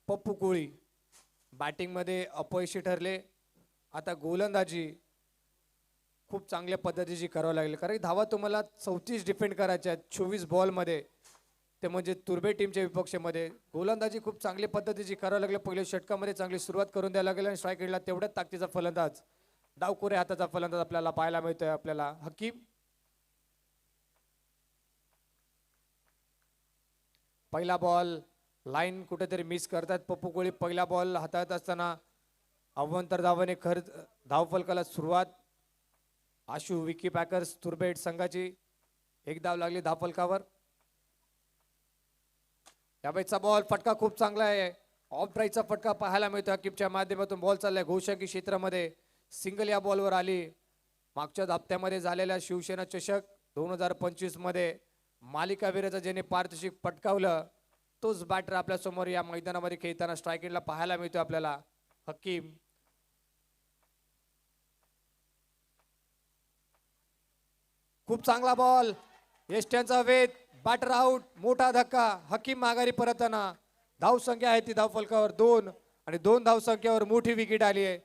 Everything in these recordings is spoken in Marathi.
पप्पू कोळी बॅटिंगमध्ये अपयशी ठरले. आता गोलंदाजी खूप चांगल्या पद्धतीची करावं लागेल, कारण धावा तुम्हाला 34 डिफेंड करायच्या आहेत 24 बॉलमध्ये, ते म्हणजे तुर्बे टीमच्या विपक्षामध्ये. गोलंदाजी खूप चांगल्या पद्धतीची करावं लागेल. पहिल्या षटकामध्ये चांगली सुरुवात करून द्यायला लागेल आणि स्ट्राईक रेटला तेवढ्याच ताकदीचा फलंदाज, डावखोरे हाताचा फलंदाज आपल्याला पाहायला मिळतोय. आपल्याला हकीम पहिला बॉल लाईन कुठेतरी मिस करतात पप्पू कोळी. पहिला बॉल हाताळत असताना अव्वंतर धावाने खर्च धावफलकाला सुरुवात. आशू विकी पॅकर्स तुर्बेट संघाची एक धाव लागली धावफलकावर. यावेळेचा बॉल फटका खूप चांगला आहे. ऑफ ड्राईव्हचा फटका पाहायला मिळतो हकीमच्या माध्यमातून. बॉल चाललाय घोषकी क्षेत्रामध्ये, सिंगल या बॉलवर आली. मागच्या हप्त्यामध्ये झालेल्या शिवसेना चषक 2025 मध्ये मालिकावीराचं ज्याने पारितोषिक पटकावलं तोच बॅटर आपल्या समोर या मैदानामध्ये खेळताना स्ट्राईक रेटला पाहायला मिळतो आपल्याला. हकीम खूप चांगला बॉल, यष्ट्यांचा वेध, बॅटर आउट, मोठा धक्का. हकीम माघारी परतताना धाव संख्या आहे ती धावफलकावर 2 आणि 2 धाव संख्येवर मोठी विकेट आली आहे.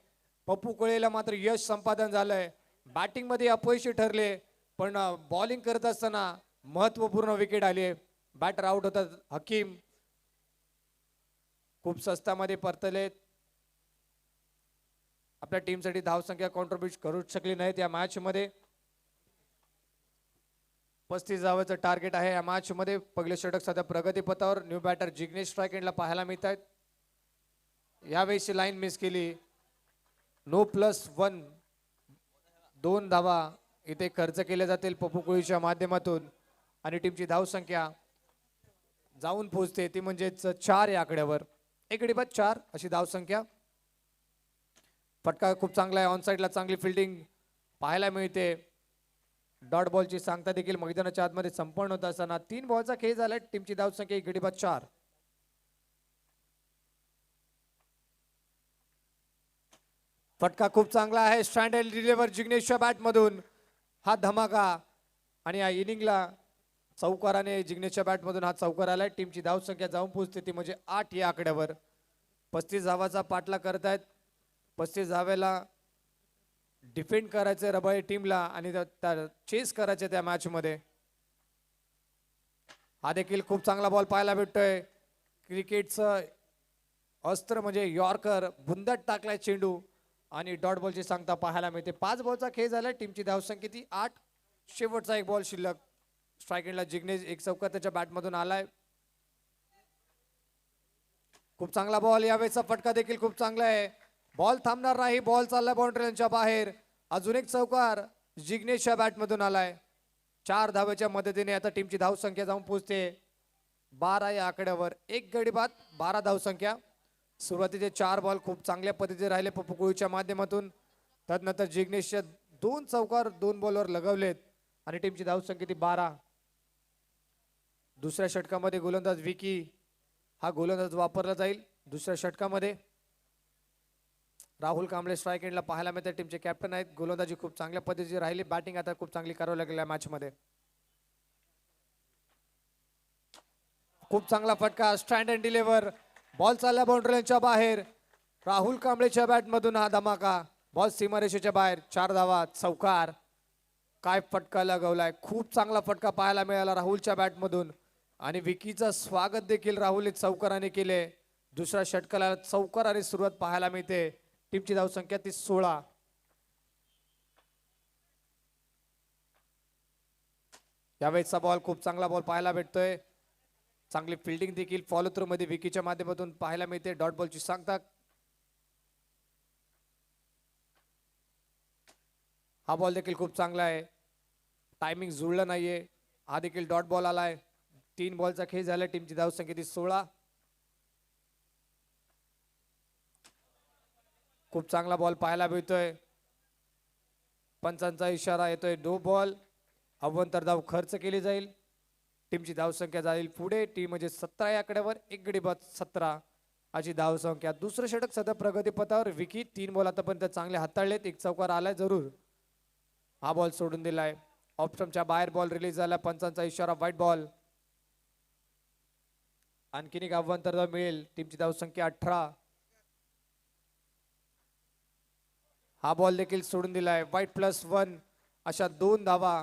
पप्पू कोळेला मात्र यश संपादन झालंय. बॅटिंग मध्ये अपयशी ठरले पण बॉलिंग करत असताना महत्वपूर्ण विकेट आली आहे. बॅटर आउट होतात. हकीम खूप स्वस्तामध्ये परतलेत. आपल्या टीमसाठी धावसंख्या कॉन्ट्रीब्यूट करू शकली नाहीत या मॅच मध्ये. 35 धावांचं टार्गेट आहे या मॅच मध्ये. पहिले षटक सध्या प्रगतीपथावर. न्यू बॅटर जिग्नेश स्ट्राईक एंडला पाहायला मिळत आहेत. यावेळी लाईन मिस केली. नो +1 2 धावा इथे खर्च केले जातील पप्पू कोळीच्या माध्यमातून आणि टीमची धावसंख्या जाऊन पोहोचते ती म्हणजेच 4 या आकड्यावर. एक गडी बाद 4 अशी धावसंख्या. फटका खूप चांगला आहे. ऑन साईडला चांगली फिल्डिंग पाहायला मिळते. डॉट बॉलची सांगता देखील मैदानाच्या आतमध्ये संपन्न होत असताना 3 बॉलचा खेळ झाला. टीमची धावसंख्या 1 गडी बाद 4. फटका खूप चांगला आहे. स्टँड अँड डिलिव्हर जिग्नेशच्या बॅट मधून हा धमाका आणि या इनिंगला चौकाराने जिग्नेशच्या बॅट मधून हा चौकार आलाय. टीमची धावसंख्या जाऊन पोहोचते ती म्हणजे 8 या आकड्यावर. 35 धावाचा पाठला करतायत. 35 धाव्याला डिफेंड करायचं रबाळे टीमला आणि चेस करायचे त्या मॅच मध्ये. हा देखील खूप चांगला बॉल पाहायला भेटतोय. क्रिकेटचं अस्त्र म्हणजे यॉर्कर, बुंदात टाकलाय चेंडू आणि डॉट बॉलची सांगता पाहायला मिळते. 5 बॉलचा खेळ झालाय. टीमची धावसंख्या ती 8. शेवटचा एक बॉल शिल्लक. स्ट्राईक एंडला जिग्नेश एक चौकार त्याच्या बॅटमधून आलाय. खूप चांगला बॉल. यावेळेचा फटका देखील खूप चांगला आहे. बॉल थांबणार नाही. बॉल चाललाय बाउंड्रीच्या बाहेर. अजून एक चौकार जिग्नेशच्या बॅटमधून आलाय. 4 धावेच्या मदतीने आता टीमची धावसंख्या जाऊन पोहोचते 12 या आकड्यावर. 1 गडी बाद 12 धावसंख्या. सुरुवातीचे 4 बॉल खूप चांगल्या पद्धतीने राहिले पप्पू कोळीच्या माध्यमातून. त्यानंतर जिग्नेशच्या 2 चौकार 2 बॉलवर लगवलेत आणि टीमची धावसंख्या ती 12. दुसऱ्या षटकामध्ये गोलंदाज विकी हा गोलंदाज वापरला जाईल. दुसऱ्या षटकामध्ये राहुल कांबळे स्ट्राईक एंडला पाहायला मिळते. टीमचे कॅप्टन आहेत. गोलंदाजी खूप चांगल्या पद्धतीची राहिली. बॅटिंग आता खूप चांगली करावी लागेल या मॅच मध्ये. खूप चांगला फटका. Stand and deliver. बॉल चालला बाउंड्रीच्या बाहेर. राहुल कांबळेच्या बॅट मधून हा धमाका. बॉल सीमारेषेच्या बाहेर. 4 धावा चौकार. काय फटका लगवलाय. खूप चांगला फटका पाहायला मिळाला राहुलच्या बॅट मधून आणि विकीचं स्वागत देखील राहुलने चौकाराने केले. दुसऱ्या षटकाला चौकाराने सुरुवात पाहायला मिळते. टीमची धावसंख्या ती 16. यावेळेचा बॉल खूप चांगला बॉल पाहायला भेटतोय. चांगली फिल्डिंग देखील फॉलो थ्रू मध्ये विकीच्या माध्यमातून पाहायला मिळते. डॉट बॉलची सांगता. हा बॉल देखील खूप चांगला आहे. टायमिंग जुळलं नाहीये. हा देखील डॉट बॉल आलाय. 3 बॉलचा खेळ झाला. टीमची धावसंख्या ती 16. खूप चांगला बॉल पाहायला मिळतोय. पंचांचा इशारा येतोय नो बॉल. अव्वंतर धाव खर्च केली जाईल. टीमची धावसंख्या जाईल पुढे. टीम म्हणजे 17 या आकड्यावर. 1 गडी बाद 17 अशी धावसंख्या. दुसरं षटक सध्या प्रगतीपथावर. विकी 3 बॉल आतापर्यंत चांगले हाताळलेत. 1 चौकार आलाय जरूर. हा बॉल सोडून दिलाय. ऑफ स्टंपच्या बाहेर बॉल रिलीज झाला. पंचांचा इशारा व्हाईट बॉल. आणखीन एक अव्वंतर मिळेल. टीमची धावसंख्या 18. हा बॉल देखील सोडून दिलाय. वाईट +1 अशा 2 धावा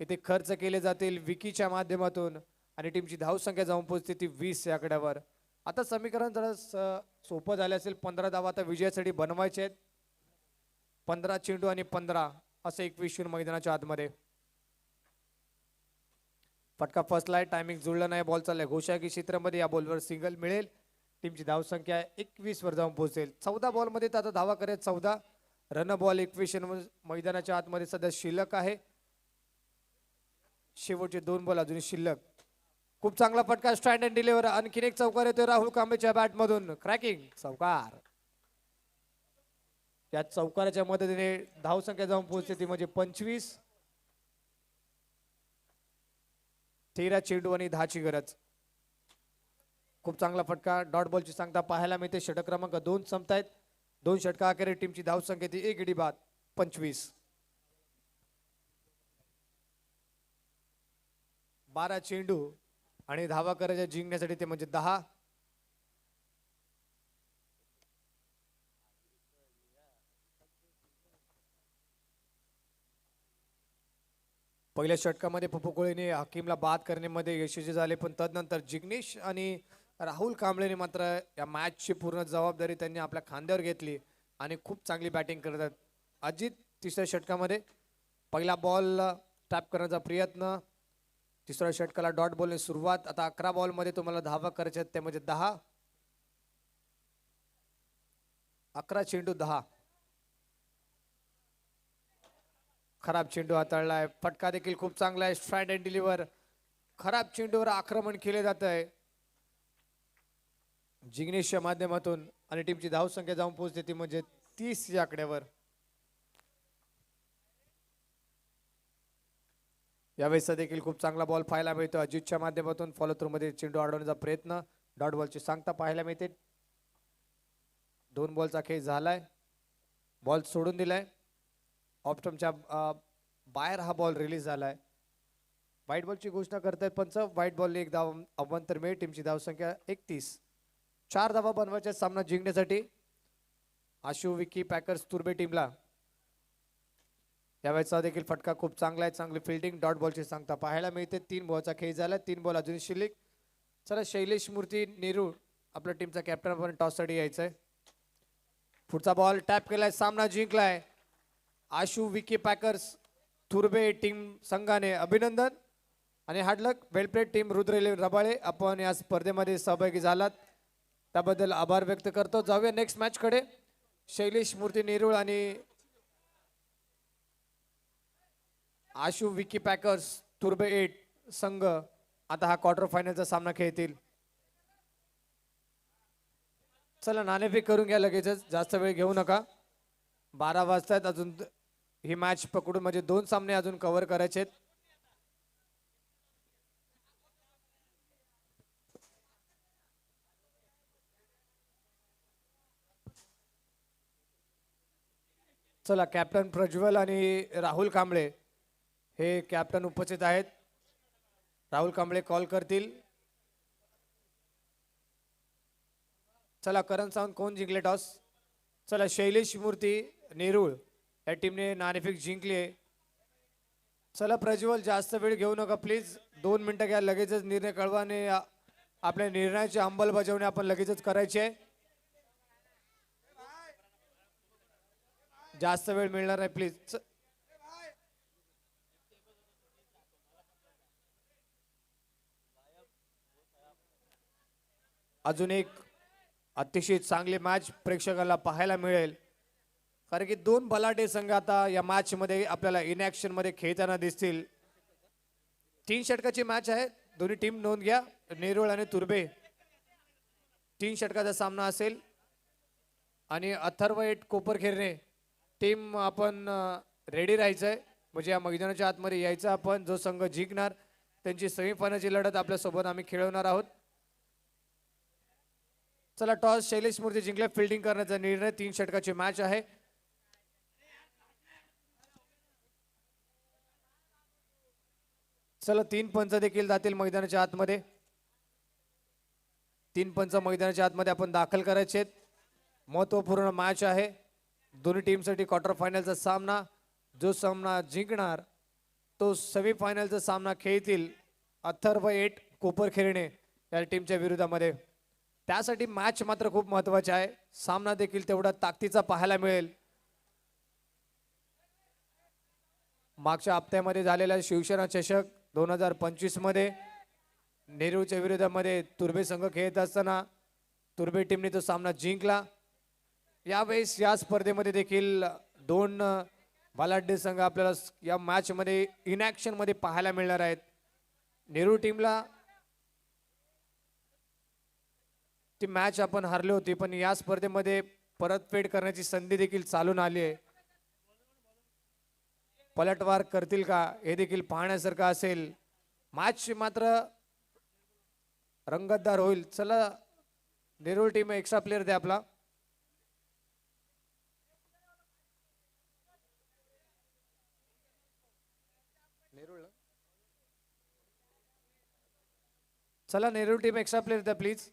इथे खर्च केले जातील विकीच्या माध्यमातून आणि टीमची धावसंख्या जाऊन पोहोचते ती 20 या आकड्यावर. आता समीकरण जरा सोपं झाले असेल. 15 धावा आता विजयासाठी बनवायचे आहेत. 15 चेंडू आणि 15 असे 21 मैदानाच्या आतमध्ये. फटका फसलाय. टायमिंग जुळलं नाही. बॉल चाललाय घोषाकी क्षेत्रामध्ये. या बॉलवर सिंगल मिळेल. टीमची धावसंख्या 21 वर जाऊन पोहोचेल. 14 बॉल मध्ये आता धावा करेल 14. रन बॉल 21 मैदानाच्या आतमध्ये सध्या शिल्लक आहे. शेवटचे 2 बॉल अजून शिल्लक. खूप चांगला फटका. Stand and deliver. आणखीन एक चौकार येतोय राहुल कांबळेच्या बॅट मधून. क्रॅकिंग चौकार. या चौकाराच्या मदतीने धावसंख्या जाऊन पोहोचते ती म्हणजे 25. 13 चेंडू आणि 10 ची गरज. खूप चांगला फटका. डॉट बॉलची सांगता पाहायला मिळते. षटक क्रमांक 2 संपतायत. 2 षटका अखेर टीमची धावसंख्या ती 1 गडी बाद 25. 12 चेंडू आणि धावा करायच्या जिंकण्यासाठी ते म्हणजे 10. पहिल्या षटकामध्ये पप्पू कोळेने हकीमला बाद करण्यामध्ये यशस्वी झाले, पण तदनंतर जिग्नेश आणि राहुल कांबळेने मात्र या मॅचची पूर्ण जबाबदारी त्यांनी आपल्या खांद्यावर घेतली आणि खूप चांगली बॅटिंग करतात. अजित तिसऱ्या षटकामध्ये पहिला बॉल टॅप करण्याचा प्रयत्न. तिसऱ्या षटकाला डॉट बॉलने सुरुवात. आता 11 बॉल मध्ये तुम्हाला धावा करायच्या ते म्हणजे 10. 11 चेंडू 10. खराब चेंडू हाताळलाय. फटका देखील खूप चांगला आहे. Strike and deliver. खराब चेंडूवर आक्रमण केले जात आहे जिग्नेशच्या माध्यमातून आणि टीमची धावसंख्या जाऊन पोहोचते ती म्हणजे 30 या आकड्यावर. यावेळेस देखील खूप चांगला बॉल पाहायला मिळतो. अजितच्या माध्यमातून फॉलो थ्रू मध्ये चेंडू अडवण्याचा प्रयत्न. डॉट बॉलची सांगता पाहायला मिळते. 2 बॉलचा खेळ झालाय. बॉल सोडून दिलाय. ऑप्टमच्या बाहेर हा बॉल रिलीज झालाय. व्हाईट बॉलची घोषणा करतायत पंच. व्हाईट बॉलने एक धाव अवंतर मिळेल. टीमची धावसंख्या 31. 4 धावा बनवायच्या सामना जिंकण्यासाठी. आशु विकी पॅकर्स तुर्बे टीमला. यावेळेचा देखील फटका खूप चांगला आहे. चांगली फिल्डिंग. डॉट बॉलची सांगता पाहायला मिळते. 3 बॉलचा खेळ झाला. 3 बॉल अजून शिल्लक. चला शैलेश मूर्ती नेहरू आपल्या टीमचा कॅप्टन पण टॉस साठी यायचंय. पुढचा बॉल टॅप केलाय. सामना जिंकलाय आशु विकी पॅकर्स तुर्बे टीम संघाने. अभिनंदन आणि हार्डलक. वेलप्लेड टीम रुद्र रबाळे. आपण या स्पर्धेमध्ये सहभागी झालात त्याबद्दल आभार व्यक्त करतो. जाऊया नेक्स्ट मॅच कडे. शैलेश मूर्ती नेरूळ आणि आशु विकी पॅकर्स तुर्बे 8 संघ आता हा क्वार्टर फायनलचा सामना खेळतील. चला नाणेफेक करून घ्या लगेचच. जास्त वेळ घेऊ नका. 12 वाजतायत. अजून ही मॅच पकडून म्हणजे 2 सामने अजून कव्हर करायचे आहेत. चला कॅप्टन प्रज्वल आणि राहुल कांबळे हे कॅप्टन उपस्थित आहेत. राहुल कांबळे कॉल करतील. चला करण सावंत कोण जिंकले टॉस. चला शैलेश मूर्ती नेरूळ या टीमने नाणेफेक जिंकली. चला प्रज्वल जास्त वेळ घेऊ नका प्लीज. 2 मिनिटं घ्या. लगेचच निर्णय कळवा आणि आपल्या निर्णयाची अंमलबजावणी आपण लगेचच करायची आहे. जास्त वेळ मिळणार नाही प्लीज. अजून एक अतिशय चांगली मॅच प्रेक्षकांना पाहायला मिळेल कारण की 2 बलाढ्य संघ आता या मॅच मध्ये आपल्याला इन ऍक्शन मध्ये खेळताना दिसतील. 3 षटकाची मॅच आहे. दोन्ही टीम नोंद घ्या. नेरूळ आणि तुर्बे 3 षटकाचा सामना असेल आणि अथर्व 8 कोपरखेरणे टीम आपण रेडी राहायचंय म्हणजे या मैदानाच्या आतमध्ये यायचं. आपण जो संघ जिंकणार त्यांची सेमीफायनलची लढत आपल्या सोबत आम्ही खेळवणार आहोत. चला टॉस शैलेश मूर्ती जिंकले. फिल्डिंग करण्याचा निर्णय. 3 षटकाची मॅच आहे. चला 3 पंच देखील जातील मैदानाच्या आतमध्ये. तीन पंच मैदानाच्या आतमध्ये आपण दाखल करायचे आहेत. महत्वपूर्ण मॅच आहे. दोन्ही टीमसाठी क्वार्टर फायनलचा सामना. जो सामना जिंकणार तो सेमी फायनलचा सामना खेळतील अथर्व एट कोपरखेरणे या टीमच्या विरोधामध्ये. त्यासाठी मॅच मात्र खूप महत्वाची आहे. सामना देखील तेवढा ताकदीचा पाहायला मिळेल. मागच्या हप्त्यामध्ये झालेला शिवसेना चषक 2025 मध्ये नेरूळच्या विरोधामध्ये तुर्भे संघ खेळत असताना तुर्भे टीमने तो सामना जिंकला. यावेळेस या स्पर्धेमध्ये देखील दोन बलाढ्य संघ आपल्याला या मॅच मध्ये इनॅक्शन मध्ये पाहायला मिळणार आहेत. नेरूळ टीमला ती मॅच आपण हारली होती, पण या स्पर्धेमध्ये परतफेड करण्याची संधी देखील चालून आली आहे. पलटवार करतील का हे देखील पाहण्यासारखं असेल. मॅच मात्र रंगतदार होईल. चला नेरूळ टीम एक्स्ट्रा प्लेयर द्या आपला. चला नेरूळ टीम एक्स्ट्रा प्लेयर द्या प्लीज.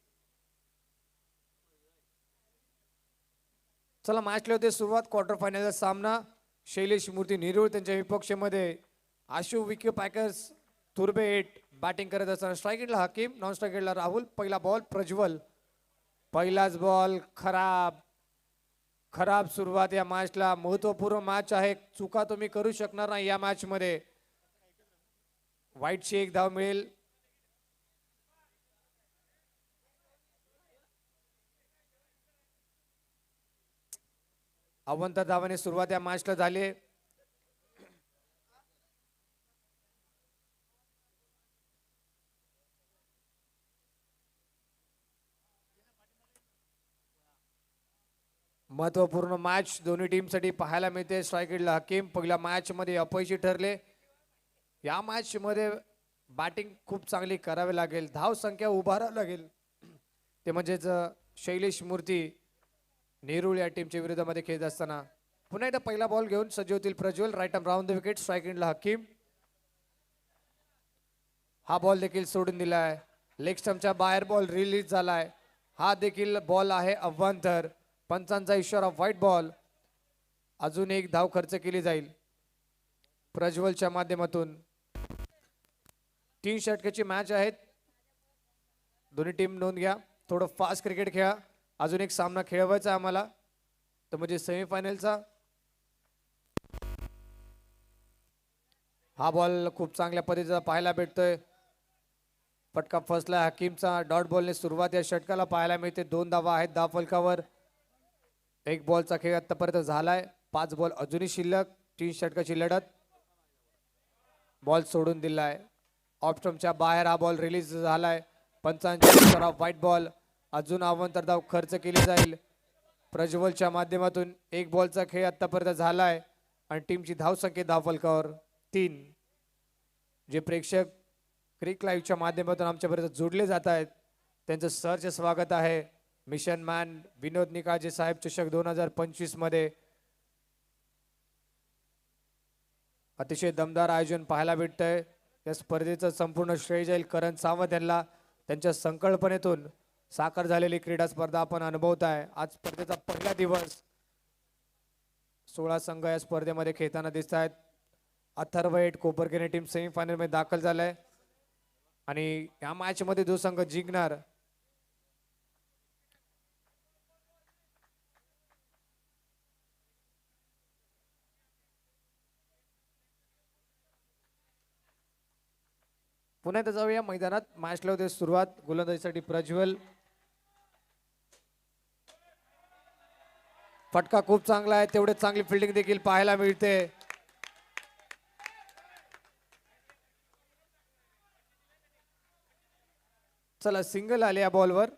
चला मॅचला होते सुरुवात. क्वार्टर फायनलचा सामना शैलेश मूर्ती नेरूळ त्यांच्या विपक्षामध्ये Ashu Vikhe packers Turbhe at batting करत असताना स्ट्राईकला हकीम, नॉन स्ट्राईकला राहुल. पहिला बॉल प्रज्वल. पहिलाच बॉल खराब सुरुवात या मॅचला. महत्वपूर्ण मॅच आहे. चुका तुम्ही करू शकणार नाही या मॅच मध्ये. वाईटची एक धाव मिळेल. अवंत धावाने सुरुवात या मॅचला झाली. महत्वपूर्ण मॅच दोन्ही टीम साठी पाहायला मिळते. स्ट्राईकला हकीम पहिल्या मॅच मध्ये अपयशी ठरले. या मॅच मध्ये बॅटिंग खूप चांगली करावी लागेल. धाव संख्या उभारावी लागेल. ते म्हणजेच शैलेश मूर्ती नेरूळ या टीमच्या विरोधामध्ये खेळत असताना पुन्हा एकदा पहिला बॉल घेऊन सज्ज होतील Prajwal. Right arm round the wicket. स्ट्राईकला हकीम. हा बॉल देखील सोडून दिलाय. लेग स्टंपच्या बाहेर बॉल रिलीज झालाय. हा देखील बॉल आहे अवांतर. पंचांचा इशारा व्हाईट बॉल. अजून एक धाव खर्च केली जाईल प्रज्वलच्या माध्यमातून. 3 षटकाची मॅच आहेत. दोन्ही टीम नोंद घ्या. थोडं फास्ट क्रिकेट खेळा. अजून एक सामना खेळवायचा आम्हाला, तर म्हणजे सेमीफायनलचा. हा बॉल खूप चांगल्या पद्धतीचा पाहायला भेटतोय. फटका फसला हकीमचा. डॉट बॉलने सुरुवात या षटकाला पाहायला मिळते. 2 धावा आहेत धाव फलकावर. एक बॉलचा खेळ आतापर्यंत झालाय. 5 बॉल अजूनही शिल्लक. 3 षटकाची लढत. बॉल सोडून दिलाय. ऑफ स्टंपच्या बाहेर हा बॉल रिलीज झालाय. पंचांच्या इशारा व्हाईट बॉल. अजून अवांतर धाव खर्च केली जाईल प्रज्वलच्या माध्यमातून. एक बॉलचा खेळ आतापर्यंत झालाय आणि टीमची धाव संख्या धाव फलकावर 3. जे प्रेक्षक क्रिक लाईव्हच्या माध्यमातून आमच्यापर्यंत जोडले जात आहेत त्यांचं सहर्ष स्वागत आहे. मिशन मॅन विनोद निकाळजे साहेब चषक 2025 मध्ये अतिशय दमदार आयोजन पाहायला भेटतंय. या स्पर्धेचं संपूर्ण श्रेय जाईल करण सावंत यांना. त्यांच्या संकल्पनेतून साकार झालेली क्रीडा स्पर्धा आपण अनुभवताय. आज स्पर्धेचा पहिला दिवस. 16 संघ या स्पर्धेमध्ये खेळताना दिसत आहेत. Atharva eight Koparkhairane team semifinal मध्ये दाखल झालाय आणि या मॅच मध्ये जो संघ जिंकणार पुन्हा एकदा जाऊया मैदानात. मॅचला होते सुरुवात. गोलंदाजीसाठी प्रज्वल. फटका खूप चांगला आहे. तेवढे चांगली फिल्डिंग देखील पाहायला मिळते. चला सिंगल आले या बॉलवर.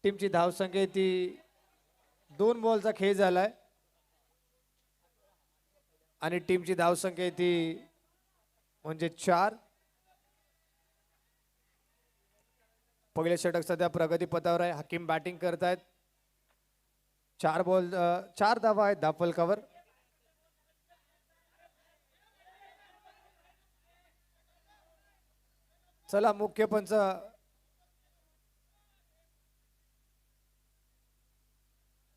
टीमची धावसंख्या ती 2 बॉलचा खेळ झालाय आणि टीमची धावसंख्या ती म्हणजे 4. पहिले षटक सध्या प्रगती पथावर आहे. हकीम बॅटिंग करतायत. 4 धावा आहेत धाव फलकावर. चला मुख्य पंच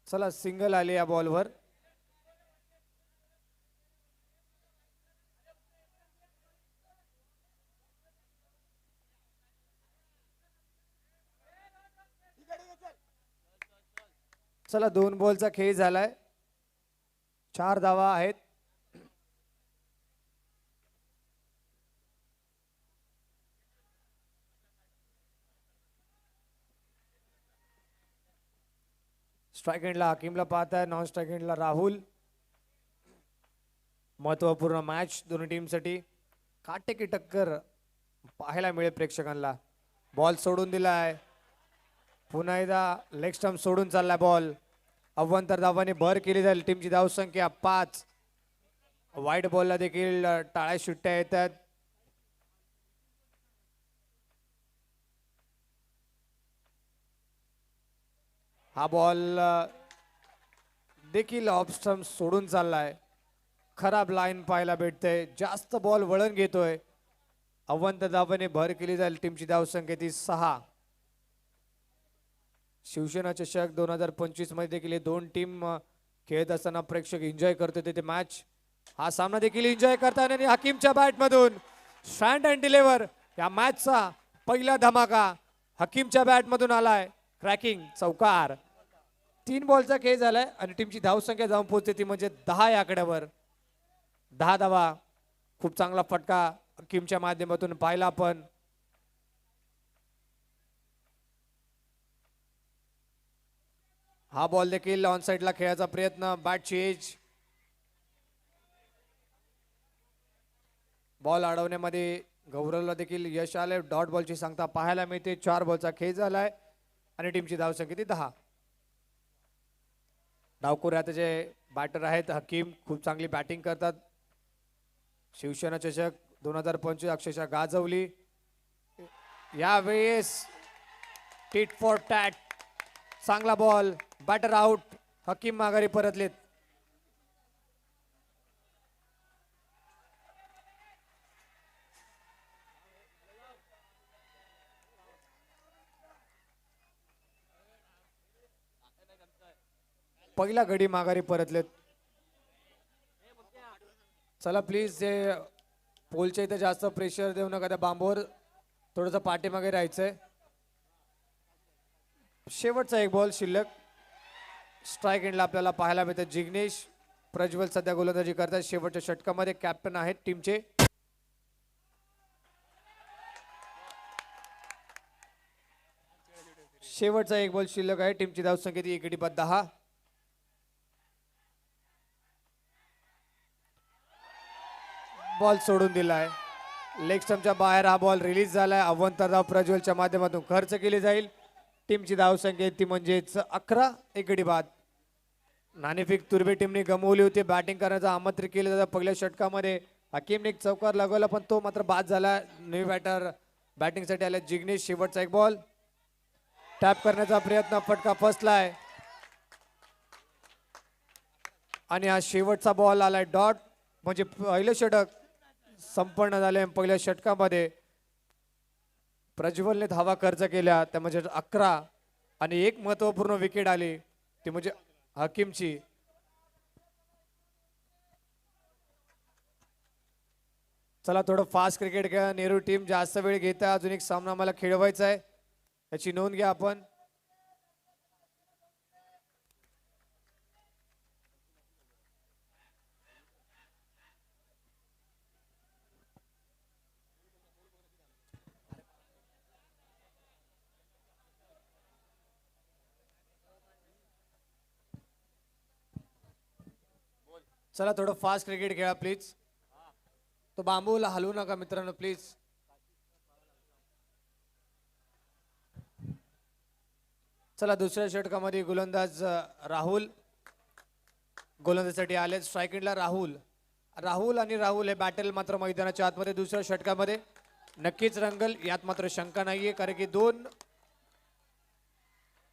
चला सिंगल आले या बॉलवर. चला 2 बॉलचा खेळ झालाय. 4 धावा आहेत. स्ट्राइक एंडला हकीमला पाहताय, नॉन स्ट्राइक एंडला राहुल. महत्वपूर्ण मॅच दोन्ही टीमसाठी. काटेकी टक्कर पाहायला मिळेल प्रेक्षकांना. बॉल सोडून दिलाय. पुन्हा एकदा लेग स्टंप सोडून चाललाय बॉल. अव्वंतर धावाने भर केली जाईल. टीमची धावसंख्या 5. वाईट बॉलला देखील टाळ्या शिट्ट्या येतात. हा बॉल देखील ऑफ स्टंप सोडून चाललाय. खराब लाईन पाहायला भेटते. जास्त बॉल वळण घेतोय. अव्वंतर धावाने भर केली जाईल. टीमची धावसंख्या ती 6. शिवसेना चषक 2025 मध्ये देखील हे 2 टीम खेळत असताना प्रेक्षक एन्जॉय करत होते ते मॅच. हा सामना देखील एन्जॉय करताना आणि हकीमच्या बॅट मधून स्टँड अँड डिलिव्हर या मॅचचा पहिला धमाका हकीमच्या बॅट मधून आलाय. क्रॅकिंग चौकार. 3 बॉलचा खेळ झालाय आणि टीमची धावसंख्या जाऊन पोहोचते ती म्हणजे 10 या आकड्यावर. 10 धावा. खूप चांगला फटका हकीमच्या माध्यमातून पाहिला आपण. हा बॉल देखील ऑन साइडला खेळायचा प्रयत्न. बॅटची एज. बॉल अडवण्यामध्ये गौरवला देखील यश आले. डॉट बॉलची सांगता पाहायला मिळते. 4 बॉलचा खेळ झालाय आणि टीमची धावसंख्या ती 10. डावखोऱ्यात जे बॅटर आहेत हकीम खूप चांगली बॅटिंग करतात. शिवसेना चषक 2025 अक्षरशः गाजवली. यावेळेस टिट फॉर टॅट. चांगला बॉल. Batter out. हकीम माघारी परतलेत. पहिला गडी माघारी परतलेत. चला प्लीज ते पोलच्या इथे जास्त प्रेशर देऊ नका. त्या बांबूवर थोडंसं पाठीमागे राहायचंय. शेवटचा एक बॉल शिल्लक. स्ट्राइक एंडला आपल्याला पाहायला मिळतं जिग्नेश प्रज्वल सध्या गोलंदाजी करतात. शेवटच्या षटकामध्ये कॅप्टन आहेत टीमचे. शेवटचा एक बॉल शिल्लक आहे. टीमची धावसंख्या ती 1/10. बॉल सोडून दिलाय. लेग स्टंपच्या बाहेर हा बॉल रिलीज झालाय. अव्वंतर धाव प्रज्वलच्या माध्यमातून खर्च केली जाईल. टीमची धावसंख्या ती म्हणजेच 11. 1/बाद. नाणेफेक तुर्बे टीमने गमवली होती. बॅटिंग करण्याचं आमंत्रित केलं जातं. पहिल्या षटकामध्ये हकीमने एक चौकार लगवला पण तो मात्र बाद झाला. नवी बॅटर बॅटिंगसाठी आले जिग्नेश. शेवटचा एक बॉल. टॅप करण्याचा प्रयत्न. फटका फसलाय आणि हा शेवटचा बॉल आलाय. डॉट म्हणजे पहिलं षटक संपन्न झाले. पहिल्या षटकामध्ये प्रज्वलने धावा खर्च केल्या त्या म्हणजे 11 आणि एक महत्वपूर्ण विकेट आली ती म्हणजे हकीमची. चला थोडं फास्ट क्रिकेट खेळा. नेहरू टीम जास्त वेळ घेता. अजून एक सामना मला खेळवायचा आहे याची नोंद घ्या आपण. चला थोडं फास्ट क्रिकेट खेळा प्लीज. तो बांबूला हलवू नका मित्रांनो प्लीज. चला दुसऱ्या षटकामध्ये गोलंदाज राहुल गोलंदाजीसाठी आले. स्ट्राइक एंडला राहुल आणि राहुल हे बॅटल मात्र मैदानाच्या आतमध्ये दुसऱ्या षटकामध्ये नक्कीच रंगल यात मात्र शंका नाहीये. कारण की 2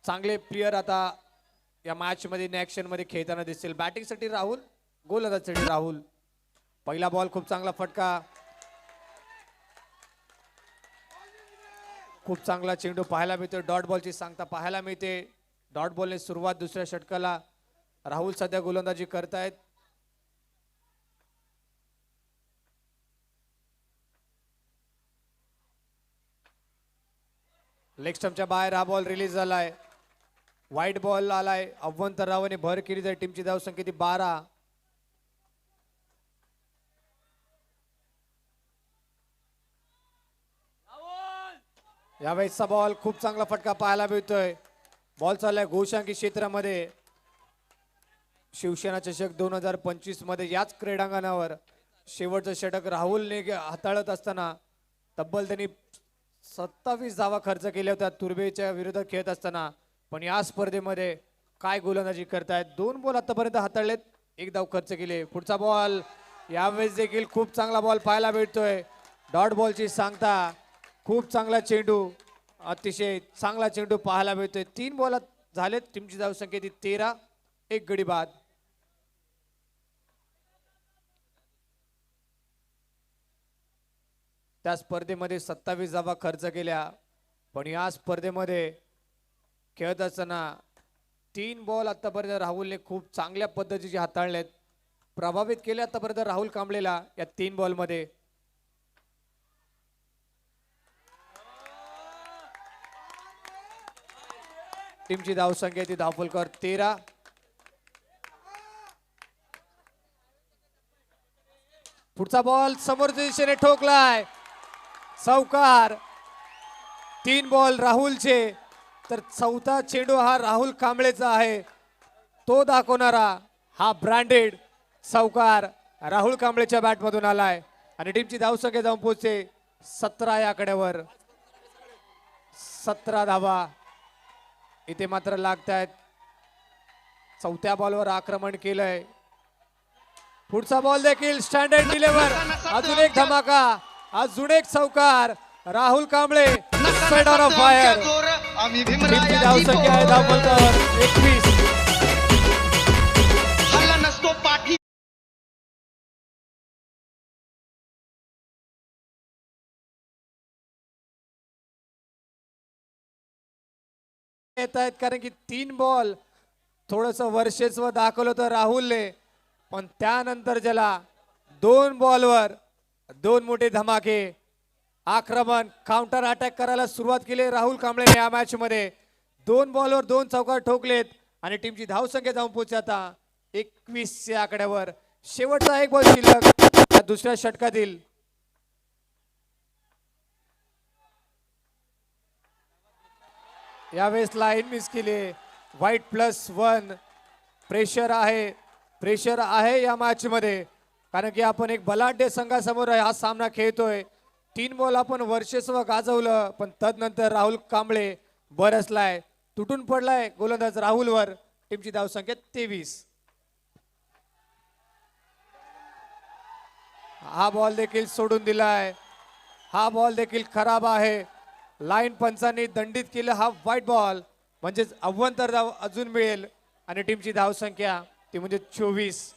चांगले प्लेयर आता या मॅच मध्ये ऍक्शन मध्ये खेळताना दिसतील. बॅटिंग साठी राहुल, गोलंदाजीसाठी राहुल. पहिला बॉल खूप चांगला फटका. खूप चांगला चेंडू पाहायला मिळतो. डॉट बॉलची सांगता पाहायला मिळते. डॉट बॉलने सुरुवात दुसऱ्या षटकाला. राहुल सध्या गोलंदाजी करतायत. लेग स्टंपच्या बाहेर हा बॉल रिलीज झालाय. वाईट बॉल आलाय. अव्वंतर रावने भर केली तर टीमची धावसंख्या ती 12. यावेळेसचा बॉल खूप चांगला फटका पाहायला मिळतोय. बॉल चाललाय घोषांकी क्षेत्रामध्ये. शिवसेना चषक 2025 मध्ये याच क्रीडांगणावर शेवटचं षटक राहुलने हाताळत असताना तब्बल त्यांनी 27 धावा खर्च केल्या होत्या तुर्बेच्या विरोधात खेळत असताना. पण या स्पर्धेमध्ये काय गोलंदाजी करतायत. 2 बॉल आतापर्यंत हाताळलेत, 1 धाव खर्च केले. पुढचा बॉल यावेळेस देखील खूप चांगला बॉल पाहायला मिळतोय. डॉट बॉलची सांगता. खूप चांगला चेंडू, अतिशय चांगला चेंडू पाहायला मिळतोय. 3 बॉल झालेत. टीमची धावसंख्या ती 13, 1 गडी बाद. त्या स्पर्धेमध्ये 27 धावा खर्च केल्या. पण या स्पर्धेमध्ये खेळत असताना 3 बॉल आतापर्यंत राहुलने खूप चांगल्या पद्धतीचे हाताळलेत. प्रभावित केले आतापर्यंत राहुल कांबळेला या 3 बॉल मध्ये. टीमची धावसंख्या ती धावफलकर 13. पुढचा बॉल समोरच्या दिशेने ठोकलाय. चौकार. 3 बॉल राहुलचे, तर 4था चेंडू हा राहुल कांबळेचा आहे. तो दाखवणारा हा ब्रँडेड चौकार राहुल कांबळेच्या बॅट मधून आलाय. आणि टीमची धावसंख्या जाऊन पोहोचते 17 या आकड्यावर. 17 धावा इथे मात्र लागतायत. 4थ्या बॉलवर आक्रमण केलंय. पुढचा बॉल देखील स्टँडर्ड डिलेवर. अजून एक धमाका, अजून एक चौकार. Rahul Kamble set on fire. टीमची धावसंख्या आहे धावफलकावर 21. येत आहेत कारण की 3 बॉल थोडस वर्चस्व दाखवलं होतं राहुलने. पण त्यानंतर ज्याला 2 बॉलवर 2 मोठे धमाके, आक्रमण, काउंटर अटॅक करायला सुरुवात केली राहुल कांबळेने या मॅच मध्ये. 2 बॉलवर 2 चौकार ठोकलेत आणि टीमची धावसंख्या जाऊन पोहोचली आता 21 या आकड्यावर. शेवटचा 1 बॉल शिल्लक या दुसऱ्या षटकातील. यावेळेस लाईन मिस केली. वाईट +1. प्रेशर आहे, प्रेशर आहे या मॅच मध्ये. कारण की आपण एक बलाढ्य संघासमोर हा सामना खेळतोय. 3 बॉल आपण वर्चस्व गाजवलं, पण तदनंतर राहुल कांबळे बरसलाय, तुटून पडलाय गोलंदाज राहुलवर. टीमची धावसंख्या 23. हा बॉल देखील सोडून दिलाय. हा बॉल देखील खराब आहे. लाईन पंचांनी दंडित केलं हा व्हाईट बॉल. म्हणजेच अव्वंतर धाव अजून मिळेल आणि टीमची धावसंख्या ती म्हणजे 24.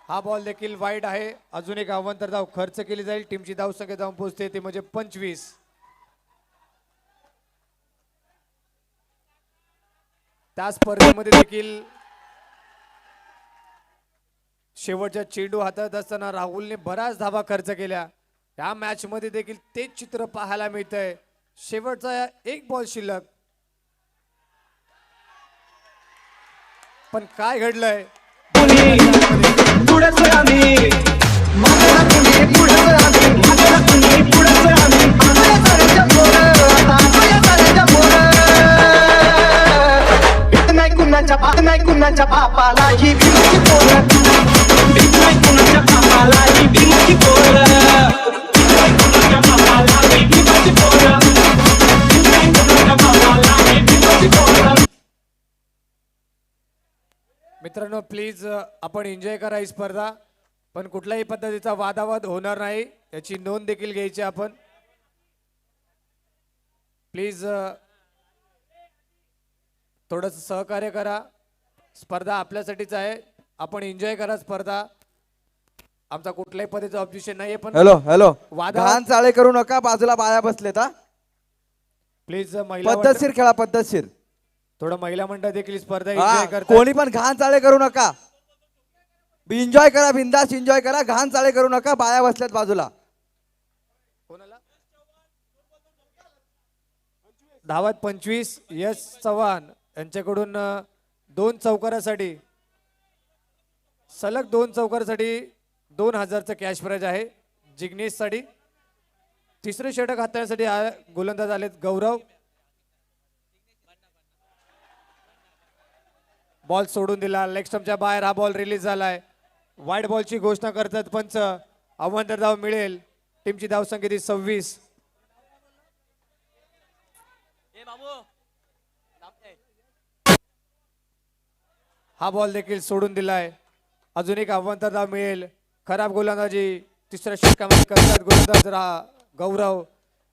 हा बॉल देखील वाईट आहे. अजून एक अव्वंतर धाव खर्च केली जाईल. टीमची धावसंख्या जाऊन पोहोचते ती म्हणजे 25. त्या स्पर्धेमध्ये देखील शेवटच्या चेंडू हातात असताना राहुलने बऱ्याच धावा खर्च केल्या. या मॅच मध्ये देखील तेच चित्र पाहायला मिळतंय. शेवटचा 1 बॉल शिल्लक. पण काय घडलंय कुणाच्या बापाला ही भीमाची पोरं. कुणाच्या बापाला ही भीमाची पोरं. कुणाच्या बापाला ही भीमाची पोरं. कुणाच्या बापाला ही भीमाची पोरं. मित्रांनो, प्लीज आपण एन्जॉय करा ही स्पर्धा. पण कुठल्याही पद्धतीचा वादावाद होणार नाही याची नोंद देखील घ्यायची आपण. प्लीज थोडंसं सहकार्य करा. स्पर्धा आपल्यासाठीच आहे. आपण एन्जॉय करा स्पर्धा. आमचा कुठल्याही पद्धतीचं ऑब्जेक्शन नाहीये, पण हॅलो हॅलो वादा- घाण चाळे करू नका, बाजूला बाया बसलेत हा. प्लीज महिला पद्धतशीर खेळा, पद्धतशीर. थोडं महिला मंडळ देखील स्पर्धा हा, एन्जॉय करतात. कोणी पण घाण चाळे करू नका. एन्जॉय करा, बिंदास एन्जॉय करा, घाण चाळे करू नका, बाया बसल्यात बाजूला. कोणाला धावत 25 यश चव्हाण यांच्याकडून 2 चौकारासाठी सलग 2 चौकारासाठी 2000चं कॅश प्राइज आहे जिग्नेश साठी. तिसरे षटक हाताळण्यासाठी गोलंदाज आलेत गौरव. बॉल सोडून दिला, लेग स्टंपच्या बाहेर हा बॉल रिलीज झालाय. वाईड बॉलची घोषणा करतात पंच. अवांतर धाव मिळेल. टीमची धाव संख्या 26. हा बॉल देखील सोडून दिलाय. अजून एक अवांतर धाव मिळेल. खराब गोलंदाजी तिसऱ्या षटकामध्ये करतात गोलंदाज गौरव.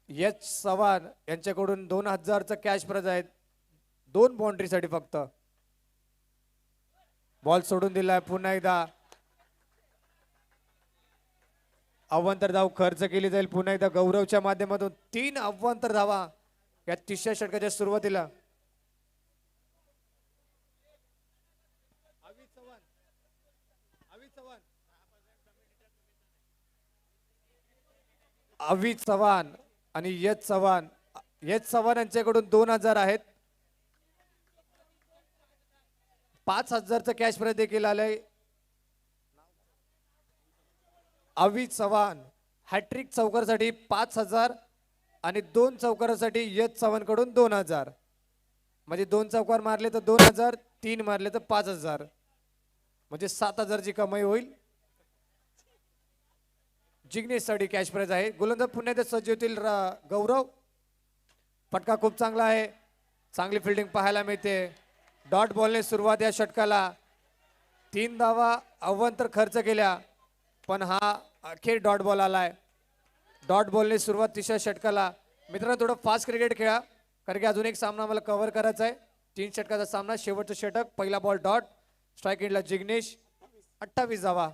यश चव्हाण यांच्याकडून 2000चं कॅश प्राइज आहे 2 बाउंड्रीसाठी फक्त. बॉल सोडून दिलाय पुन्हा एकदा. अवांतर धाव खर्च केली जाईल पुन्हा एकदा गौरवच्या माध्यमातून. 3 अवांतर धावा या तिसऱ्या षटकाच्या सुरुवातीला. अवी चव्हाण आणि यश चव्हाण. यश चव्हाण यांच्याकडून 2000 आहेत. 5000चं कॅश प्राइज देखील आलंय. अवी चव्हाण हॅट्रिक चौकारासाठी 5000 आणि 2 चौकारासाठी यश चव्हाण कडून 2000. म्हणजे 2 चौकार मारले तर 2000, 3 मारले तर 5000, म्हणजे 7000ची कमाई होईल. जिग्नेश साठी कॅश प्राइज आहे. गोलंदाज पुन्हा एकदा सज्ज होतील गौरव. फटका खूप चांगला आहे. चांगली फिल्डिंग पाहायला मिळते. डॉट बॉलने सुरुवात या षटकाला. 3 धावा अवांतर खर्च केल्या, पण हा अखेर डॉट बॉल आलाय. डॉट बॉलने सुरुवात तिसऱ्या षटकाला. मित्रांनो थोडं फास्ट क्रिकेट खेळा, कारण की अजून एक सामना मला कव्हर करायचा आहे. 3 षटकाचा सामना. शेवटचं षटक. पहिला बॉल डॉट. स्ट्राईक एंडला जिग्नेश. 28 धावा.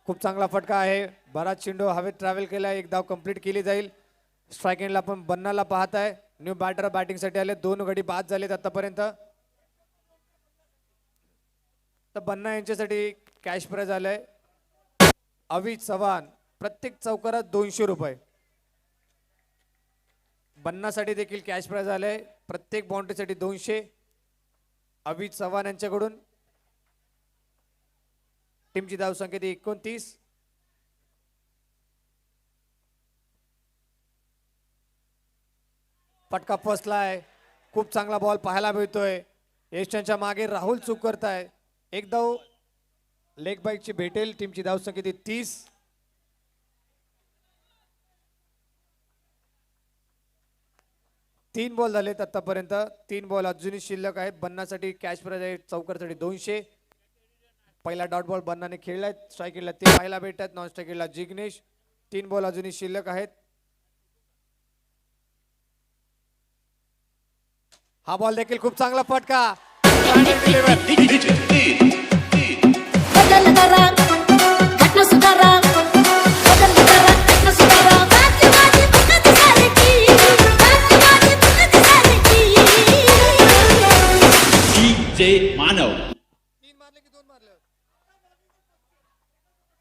खूप चांगला फटका आहे. बराच चेंडू हवेत ट्रॅव्हल केला. 1 धाव कंप्लीट केली जाईल. स्ट्राईक एंडला आपण बन्नाला पाहताय. न्यू बॅटर बॅटिंगसाठी आले. 2 गडी बाद झालेत आतापर्यंत. तर बन्ना यांच्यासाठी कॅश प्राइज आलंय अवी चव्हाण. प्रत्येक चौकारात 200 रुपये. बन्नासाठी देखील कॅश प्राइज आलंय प्रत्येक बाउंड्रीसाठी 200. अवी चव्हाण यांच्याकडून. टीमची धाव संख्या 29. फटका फसलाय. खूप चांगला बॉल पाहायला मिळतोय. एशियनच्या मागे राहुल चूक करताय. 1 धाव लेग बाईकची भेटेल. टीमची धाव संख्या 30. तीन बॉल झालेत आतापर्यंत. 3 बॉल अजूनही शिल्लक आहेत. बन्नासाठी कॅश प्राइज आहे चौकारसाठी 200. पहिला डॉट बॉल बन्नाने खेळलाय. स्ट्राईकला ते पाहायला भेटतात. नॉन स्ट्राईकला जिग्नेश. 3 बॉल अजूनही शिल्लक आहेत. हा बॉल देखील खूप चांगला फटका. बदल करा घटना सुधारा बदल करा घटना सुधारा बाजी फुकट सारखी बाजी फुकट सारखी DJ मानव.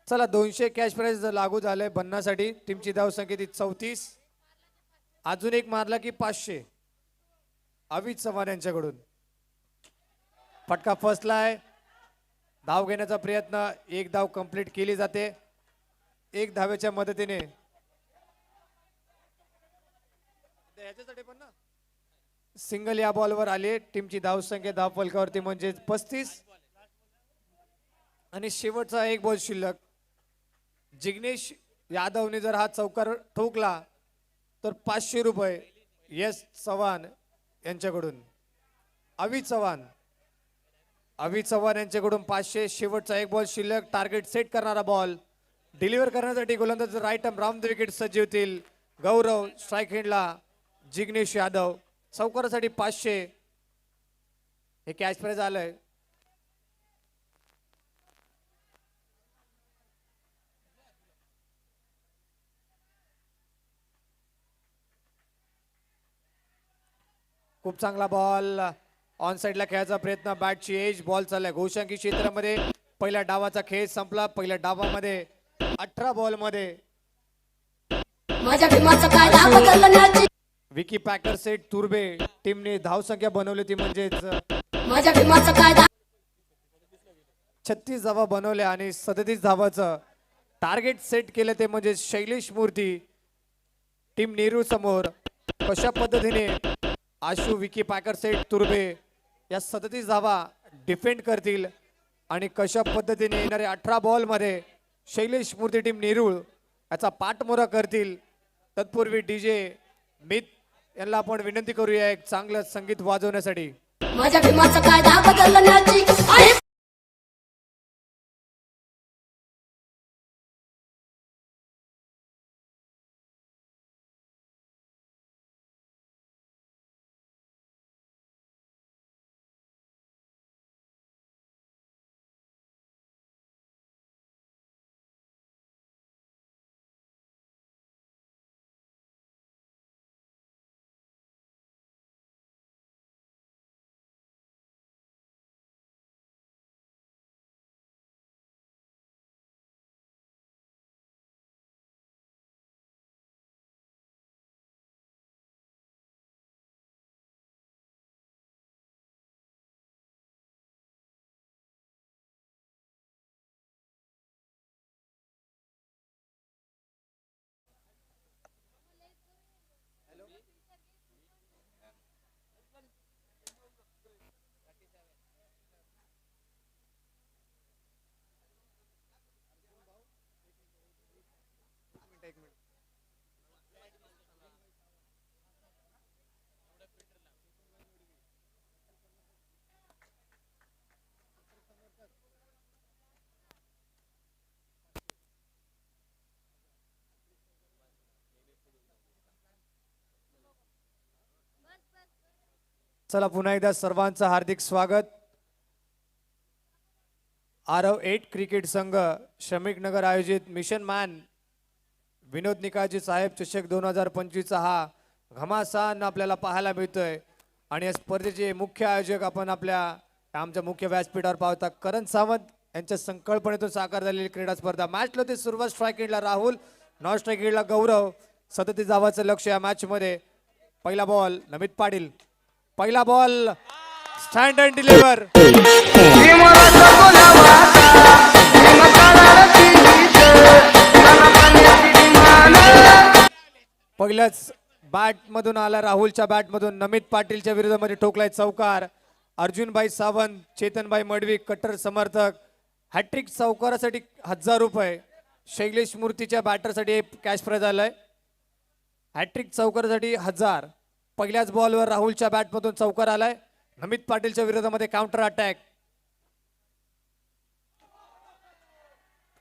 चला 200 कॅश प्राइज लागू झालंय बन्नासाठी. टीमची धाव संख्या 34. अजून एक मारला की 500 अवी चव्हाण यांच्याकडून. फटका फसलाय. धाव घेण्याचा प्रयत्न. 1 धाव कंप्लीट केली जाते 1 धावेच्या मदतीने. सिंगल या बॉलवर आले. टीमची धाव संख्या धाव फलकावरती म्हणजे 35. आणि शेवटचा 1 बॉल शिल्लक. जिग्नेश यादवने जर हा चौकार ठोकला तर 500 रुपये यश चव्हाण यांच्याकडून. अवी चव्हाण यांच्याकडून 500. शेवटचा 1 बॉल शिल्लक. टार्गेट सेट करणारा बॉल डिलिव्हर करण्यासाठी गोलंदाज right arm round the wicket सज्ज होतील गौरव. स्ट्राईक एंडला जिग्नेश यादव. चौकारासाठी 500 हे कॅश प्राइज आलंय. खूप चांगला बॉल ऑन साइडला खेळायचा प्रयत्न, बॅटची एज, बॉल चाललाय घोषांकी क्षेत्रामध्ये. पहिल्या डावाचा खेळ संपला. पहिल्या डावामध्ये 18 बॉल मध्ये माझ्या भीमाचा कायदा बदलण्याची विकी पॅकर सेट तुर्बे टीमने धावसंख्या बनवली ती म्हणजेच माझ्या भीमाचा कायदा 36 धावा बनवल्या आणि 37 धावाचं टार्गेट सेट केलं ते म्हणजे शैलेश मूर्ती टीम नेहरू समोर. कशा पद्धतीने आशु विकी पॅकर सेट तुर्बे या 37 धावा डिफेंड करतील आणि कशा पद्धतीने येणारे 18 बॉल मध्ये शैलेश मूर्ती टीम नेरूळ याचा पाठमोरा करतील. तत्पूर्वी डीजे मित यांना आपण विनंती करूया एक चांगलं संगीत वाजवण्यासाठी. माझ्या भीमाचा कायदा बदलण्याची आहे. चला पुन्हा एकदा सर्वांचं हार्दिक स्वागत. आरव 8 क्रिकेट संघ श्रमिक नगर आयोजित मिशन मॅन विनोद निकाळजी साहेब चषक 2025 हा घमासान आपल्याला पाहायला मिळतोय आणि या स्पर्धेचे मुख्य आयोजक आपण आपल्या आमच्या मुख्य व्यासपीठावर पाहता करण सावंत यांच्या संकल्पनेतून साकार झालेली क्रीडा स्पर्धा. मॅचला ते सुरुवात स्ट्राईक एंडला राहुल, नॉन स्ट्राईक एंडला गौरव. 37 धावाचं लक्ष या मॅच मध्ये. पहिला बॉल नमित पाटील, पहिला बॉल स्टँड अँड डिलिव्हर. पहिल्याच बॅट मधून आला राहुलच्या बॅट मधून नमित पाटीलच्या विरोधामध्ये ठोकलाय चौकार. अर्जुनभाई सावंत, चेतनभाई मडवी कट्टर समर्थक. हॅट्रिक चौकारासाठी 1000 रुपये. शैलेश मूर्तीच्या बॅटरसाठी कॅश प्राइज आलाय. हॅट्रिक चौकारासाठी 1000. पहिल्याच बॉलवर राहुलच्या बॅटमधून चौकार आलाय. नमित पाटीलच्या विरोधामध्ये काउंटर अटॅक.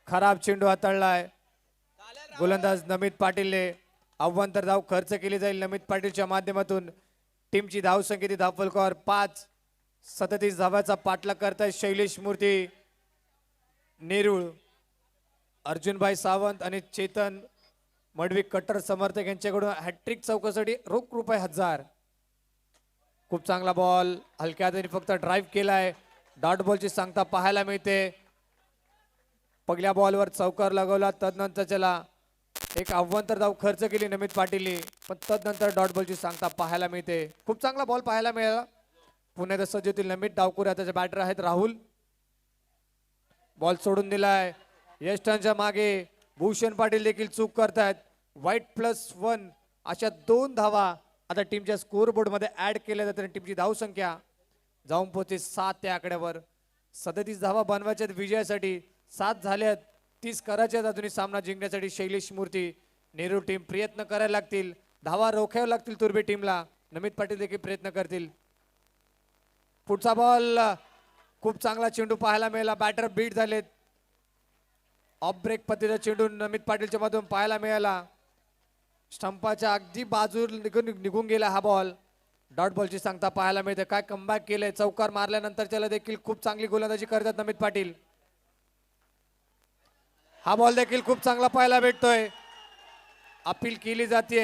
खराब चेंडू हाताळलाय गोलंदाज नमित पाटीलने. अव्वंतर धाव खर्च केली जाईल नमित पाटीलच्या माध्यमातून. टीमची धाव संख्येची धावफलकावर 5. 37 धावाचा पाठलाग करताय शैलेश मूर्ती नेरूळ. अर्जुनभाई सावंत आणि चेतन मडवी कट्टर समर्थक यांच्याकडून हॅट्रिक चौकासाठी रोख रुपये 1000. खूप चांगला बॉल हलक्या हाताने फक्त ड्राईव्ह केलाय. डॉट बॉलची सांगता पाहायला मिळते. पहिल्या बॉलवर चौकार लगवला, तदनंतर त्याला एक अव्वंतर धाव खर्च केली नमित पाटीलने, पण तदनंतर डॉट बॉलची सांगता पाहायला मिळते. खूप चांगला बॉल पाहायला मिळाला. पुण्यात सज्ज होतील नमित डावकुऱ्या त्याचे बॅटर आहेत राहुल. बॉल सोडून दिलाय. यष्टांच्या मागे भूषण पाटील देखील चूक करतायत. वाईट +1 अशा 2 धावा आता टीमच्या स्कोर बोर्ड मध्ये ऍड केल्या जातात. टीमची धाव संख्या जाऊन पोहोचते 7 या आकड्यावर. 37 धावा बनवायच्या विजयासाठी. 7 झाल्यात, 30 करायच्यात अजूनही सामना जिंकण्यासाठी. शैलेश मूर्ती नेहरू टीम प्रयत्न करायला लागतील. धावा रोखाव्या लागतील तुर्बे टीमला. नमित पाटील देखील प्रयत्न करतील. पुढचा बॉल खूप चांगला चेंडू पाहायला मिळाला. बॅटर बीट झालेत. ऑफ ब्रेक पद्धतीचा चेंडू नमित पाटीलच्या मधून पाहायला मिळाला. स्टंपाच्या अगदी बाजूला निघून गेला हा बॉल. डॉट बॉलची सांगता पाहायला मिळते. काय कमबॅक केलंय. चौकार मारल्यानंतर त्याला देखील खूप चांगली गोलंदाजी करतात नमित पाटील. हा बॉल देखील खूप चांगला पाहायला भेटतोय. अपील केली जाते.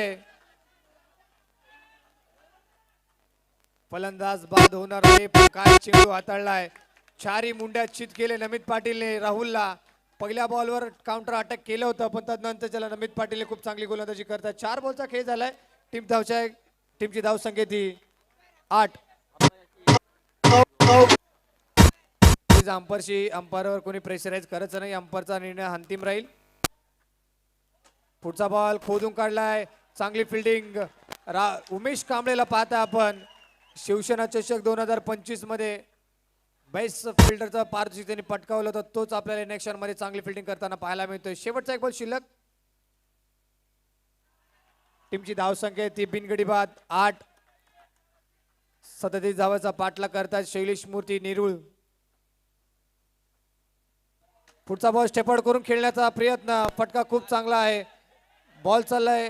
फलंदाज बाद होणार आहे, पण काय चेंडू हाताळलाय. चारी मुंड्या चित केले नमित पाटीलने राहुलला. पहिल्या बॉलवर काउंटर अटॅक केलं होतं, पण त्यानंतर त्याला नमित पाटीलने खूप चांगली गोलंदाजी करतात. 4 बॉलचा खेळ झालाय. टीमची धावसंख्या ती 8. अंपायरवर कोणी प्रेशराईज करायचं नाही. अंपायरचा निर्णय अंतिम राहील. पुढचा बॉल खोदून काढलाय. चांगली फिल्डिंग उमेश कांबळेला पाहता आपण. शिवसेना चषक 2025 मध्ये बेस्ट फिल्डरचा पारितोषिक त्यांनी पटकावलं होतं. तोच आपल्याला नेक्स्ट मध्ये चांगली फिल्डिंग करताना पाहायला मिळतोय. शेवटचा एक बॉल शिल्लक. टीमची धावसंख्या ती बिनगडी बाद 8. 37 धावाचा पाठलाग करतात शैलेश मूर्ती नेरुळ. पुढचा बॉल स्टेपआउट करून खेळण्याचा प्रयत्न. फटका खूप चांगला आहे. बॉल चाललाय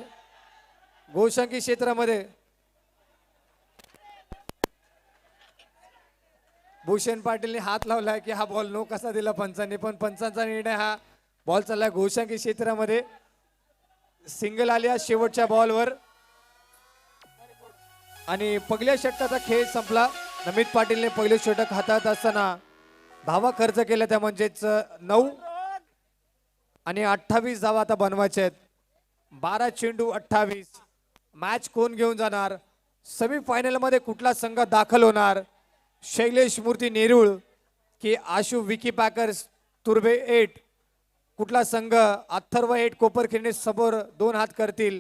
गोशंकी क्षेत्रामध्ये. भूषण पाटीलने हात लावलाय की हा बॉल नो कसा दिला पंचांनी, पण पंचांचा निर्णय हा. बॉल चाललाय गोशंकी क्षेत्रामध्ये. सिंगल आली आज शेवटच्या बॉलवर आणि पहिल्या षटकाचा खेळ संपला. नमित पाटीलने पहिले षटक हातात असताना धावा खर्च केल्या, त्या म्हणजेच 9 आणि 28 धावा आता बनवायच्या आहेत. 12 चेंडू 28. मॅच कोण घेऊन जाणार, सेमीफायनल मध्ये कुठला संघ दाखल होणार, शैलेश मूर्ती नेरुळ की आशु विकी पॅकर्स तुर्बे 8, कुठला संघ अथर्व 8 कोपरखिरणे समोर 2 हात करतील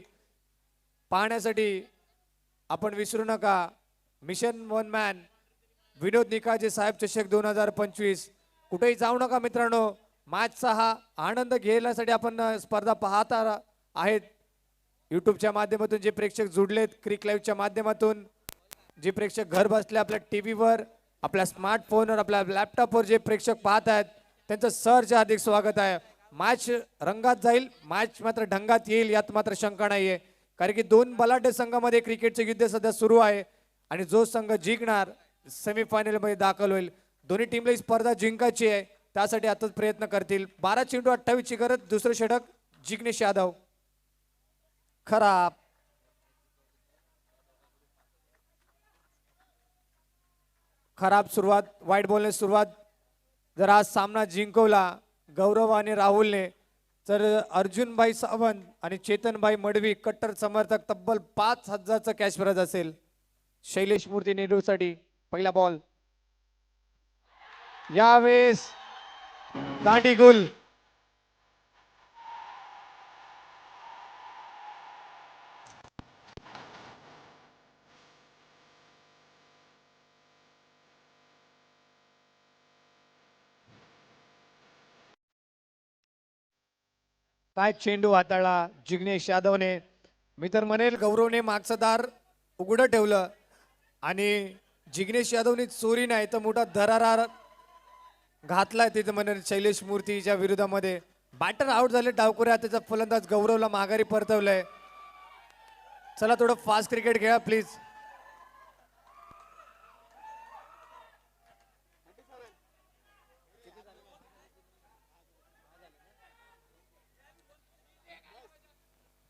पाहण्यासाठी आपण विसरू नका. मिशन वन मॅन विनोद निकाळजे साहेब चषक 2025. कुठेही जाऊ नका मित्रांनो. मॅचचा हा आनंद घेण्यासाठी आपण स्पर्धा पाहत आहेत. यूट्यूबच्या माध्यमातून जे प्रेक्षक जुडलेत, क्रिक लाईव्हच्या माध्यमातून जे प्रेक्षक घर बसले आपल्या टीव्हीवर, आपल्या स्मार्टफोनवर, आपल्या लॅपटॉपवर जे प्रेक्षक पाहत आहेत, त्यांचं सहर्ष हार्दिक स्वागत आहे. मॅच रंगात जाईल, मॅच मात्र ढंगात येईल यात मात्र शंका नाहीये. कारण की 2 बलाढ्य संघामध्ये क्रिकेटचे युद्ध सध्या सुरू आहे आणि जो संघ जिंकणार सेमीफायनल मध्ये दाखल होईल. दोन्ही टीमला ही स्पर्धा जिंकायची आहे, त्यासाठी आताच प्रयत्न करतील. 12 चेंडू 28 ची गरज. दुसरं षटक जिग्नेश यादव. खराब. खराब सुरुवात, वाईट बॉलने सुरुवात. जर आज सामना जिंकवला गौरव आणि राहुलने, तर अर्जुनभाई सावंत आणि चेतनभाई मडवी कट्टर समर्थक तब्बल 5000चा कॅश प्राइज असेल शैलेश मूर्ती नेहरूसाठी. पहिला बॉल यावेळेस दांडी गुल. काय चेंडू हाताळला जिग्नेश यादवने. मी तर म्हणेल गौरवने मागचं दार उघडं ठेवलं आणि जिग्नेश यादवने चोरी नाही तर मोठा दरारा घातलाय तिथे म्हणेल शैलेश मूर्तीच्या विरोधामध्ये. बॅटर आउट झाले डावकुऱ्या. त्याचा फलंदाज गौरवला माघारी परतवलंय. चला थोडं फास्ट क्रिकेट खेळा प्लीज.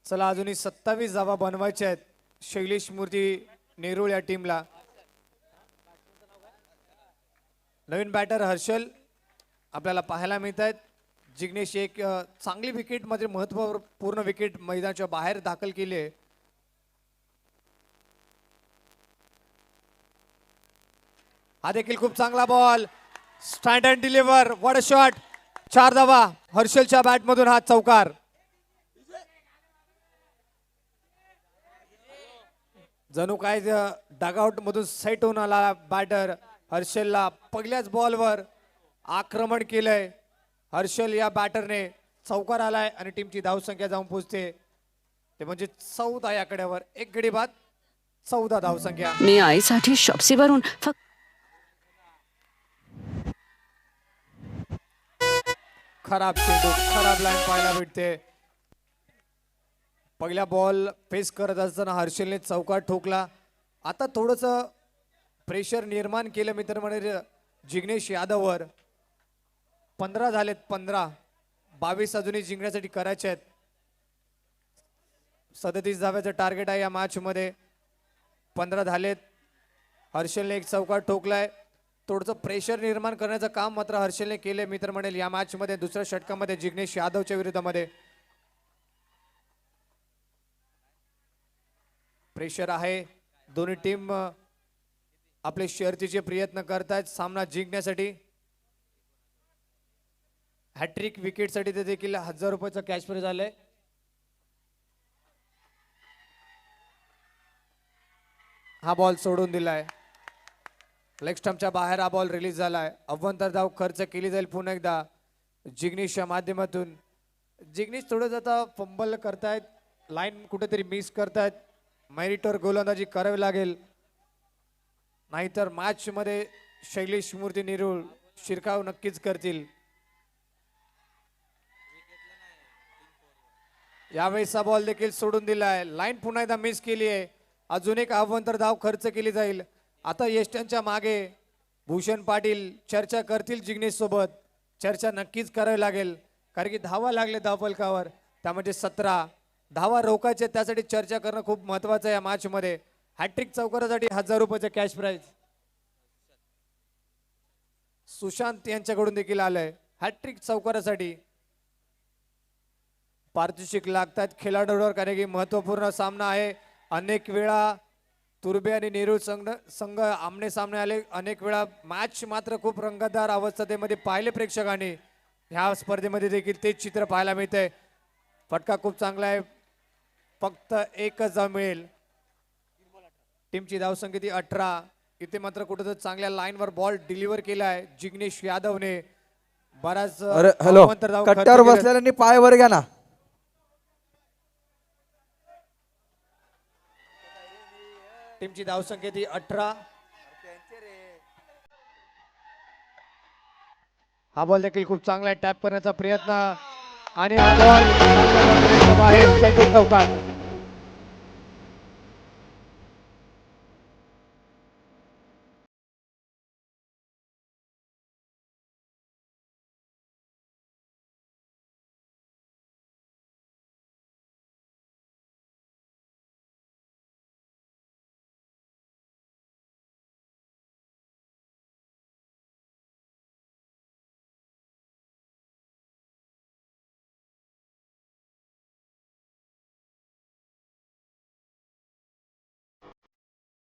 चला अजूनही 27 धावा बनवायच्या आहेत शैलेश मूर्ती नेरुळ या टीमला. नवीन बॅटर हर्षल आपल्याला पाहायला मिळत आहेत. जिग्नेश एक चांगली विकेट मध्ये महत्वपूर्ण विकेट मैदानाच्या बाहेर दाखल केली आहे. हा देखील खूप चांगला बॉल. Stand and deliver. वड शॉट. 4 धावा हर्षलच्या बॅट मधून. हा चौकार. जणू काय डगआउट मधून सेट होऊन आला बॅटर हर्षलला. पहिल्याच बॉलवर आक्रमण केलंय हर्षल या बॅटरने. चौकार आलाय आणि टीमची धावसंख्या जाऊन पोहोचते ते म्हणजे 14 या आकड्यावर. 1 गडी बाद 14 धावसंख्या. मी आईसाठी शॉप्सीवरून फक्त खराब चेंडू, खराब लाईन पाहायला भेटते. पहिला बॉल फेस करत असताना हर्षलने चौकार ठोकला. आता थोडस प्रेशर निर्माण केलं मित्र म्हणे जिग्नेश यादववर. 15 झालेत. 15. 22 अजूनही जिंकण्यासाठी करायचे आहेत. 37 धाव्याचं टार्गेट आहे या मॅच मध्ये. 15 झालेत. हर्षलने एक चौकार ठोकलाय. थोडंसं प्रेशर निर्माण करण्याचं काम मात्र हर्षलने केले. मी तर म्हणेल या मॅच मध्ये दुसऱ्या षटकामध्ये जिग्नेश यादवच्या विरोधामध्ये प्रेशर आहे. दोन्ही टीम आपले शर्यतीचे प्रयत्न करतायत सामना जिंकण्यासाठी. हॅट्रिक विकेटसाठी ते देखील 1000 रुपयाचं कॅश प्राइज आलंय. हा बॉल सोडून दिलाय. लेग स्टंपच्या बाहेर हा बॉल रिलीज झालाय. अव्वंतर धाव खर्च केली जाईल पुन्हा एकदा जिग्नेशच्या माध्यमातून. जिग्नेश थोडं आता फंबल करतायत, लाईन कुठेतरी मिस करतायत. मेरिटवर गोलंदाजी करावी लागेल, नाहीतर मॅच मध्ये शैलेश मूर्ती निरुळ शिरकाव नक्कीच करतील. यावेळेस हा बॉल देखील सोडून दिलाय. लाईन पुन्हा एकदा मिस केली आहे. अजून एक अव्वंतर धाव खर्च केली जाईल. आता यष्ट्यांच्या मागे भूषण पाटील चर्चा करतील जिग्नेश सोबत. चर्चा नक्कीच करावी लागेल, कारण की धावा लागले धावफलकावर, त्यामध्ये 17 धावा रोखायचे, त्यासाठी चर्चा करणं खूप महत्वाचं आहे या मॅच मध्ये. हॅट्रिक चौकारासाठी 1000 रुपयाचं कॅश प्राइज सुशांत यांच्याकडून देखील आलंय. हॅट्रिक चौकारासाठी पारितोषिक लागतात खेळाडूंवर, कारण की महत्वपूर्ण सामना आहे. अनेक वेळा तुर्बे आणि नेहरू संघ आमने सामने आले. अनेक वेळा मॅच मात्र खूप रंगतदार अवस्थेमध्ये पाहिले प्रेक्षकांनी. ह्या स्पर्धेमध्ये देखील तेच चित्र पाहायला मिळतंय. फटका खूप चांगला आहे, फक्त एकच धाव मिळेल. टीमची धावसंख्या ती 18. इथे मात्र कुठेतरी चांगल्या लाईनवर बॉल डिलिव्हर केलाय जिग्नेश यादवने. बराच अरे हॅलो, अवांतर धाव खर्च कट्ट्यावर केलेत. बसलेल्यांनी पाय वर घ्या ना. टीमची धावसंख्या ती 18. हा बॉल देखील खूप चांगला आहे, टॅप करण्याचा प्रयत्न आणि हा बॉल बाहेर चेंडू चौकार.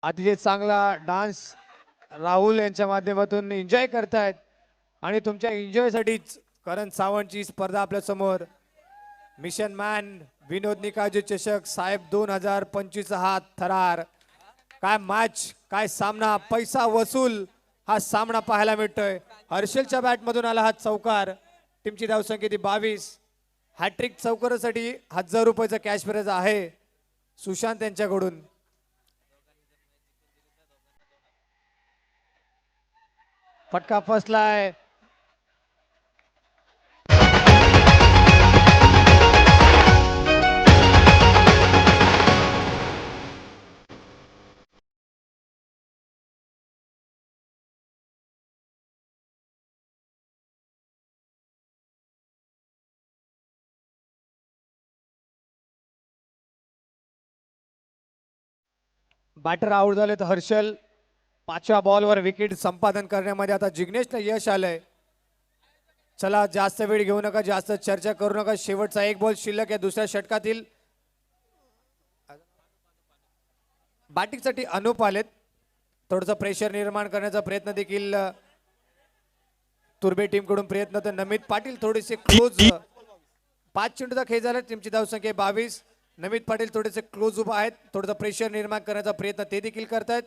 अतिशय चांगला डान्स राहुल यांच्या माध्यमातून एन्जॉय करतायत. आणि तुमच्या एन्जॉय साठीच करण सावंतची स्पर्धा आपल्या समोर. मिशन मॅन विनोद निकाजी चषक साहेब 2025 हा थरार. काय मॅच, काय सामना, पैसा वसूल हा सामना पाहायला मिळतोय. हर्षलच्या बॅट मधून आला हा चौकार. टीमची धावसंख्या ती 22. हॅट्रिक चौकारासाठी 1000 रुपयाचा कॅश प्राइज आहे सुशांत यांच्याकडून. फटका फसलाय. बॅटर आउट झाले तर हर्षल. 5व्या बॉलवर विकेट संपादन करण्यामध्ये आता जिग्नेशला यश आलंय. चला जास्त वेळ घेऊ नका, जास्त चर्चा करू नका. शेवटचा एक बॉल शिल्लक आहे दुसऱ्या षटकातील. बॅटिंगसाठी अनुप आलेत. थोडंसं प्रेशर निर्माण करण्याचा प्रयत्न देखील तुर्बे टीम कडून प्रयत्न. तर नमित पाटील थोडेसे क्लोज. 5 चेंडूचा खेळ झाला. टीमची धावसंख्या 22. नमित पाटील थोडेसे क्लोज उभा आहेत. थोडंसं प्रेशर निर्माण करण्याचा प्रयत्न ते देखील करतायत.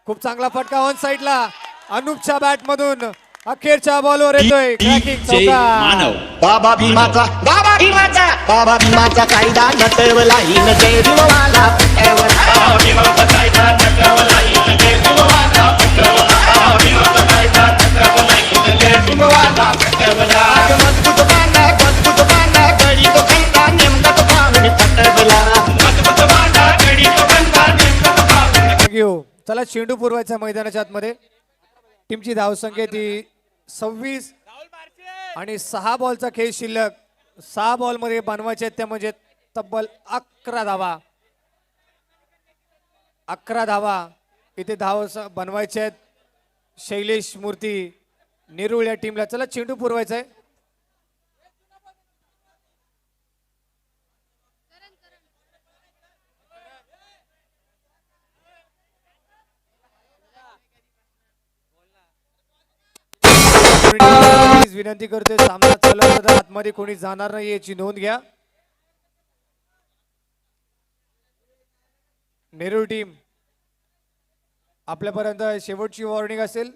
खूप चांगला फटका ऑन साइडला अनुपच्या बॅट मधून. अखेरच्या बॉलवर येतोय क्रॅकिंग चौकार. बाबा भीमाचा कायदा नटवला ही नजर वाला चला चेंडू पुरवायचा मैदानाच्या आतमध्ये. टीमची धावसंख्या ती 26 आणि 6 बॉलचा खेळ शिल्लक. 6 बॉल मध्ये बनवायचे आहेत त्या म्हणजे तब्बल 11 धावा. 11 धावा इथे धावा बनवायचे आहेत. शैलेश मूर्ती नेरुळ या टीमला. चला चेंडू पुरवायचा आहे. प्लीज विनंती करतोय, सामना चालू आहे, आतमध्ये कोणी जाणार नाही याची नोंद घ्या. नेरूळ टीम आपल्यापर्यंत शेवटची वॉर्निंग असेल.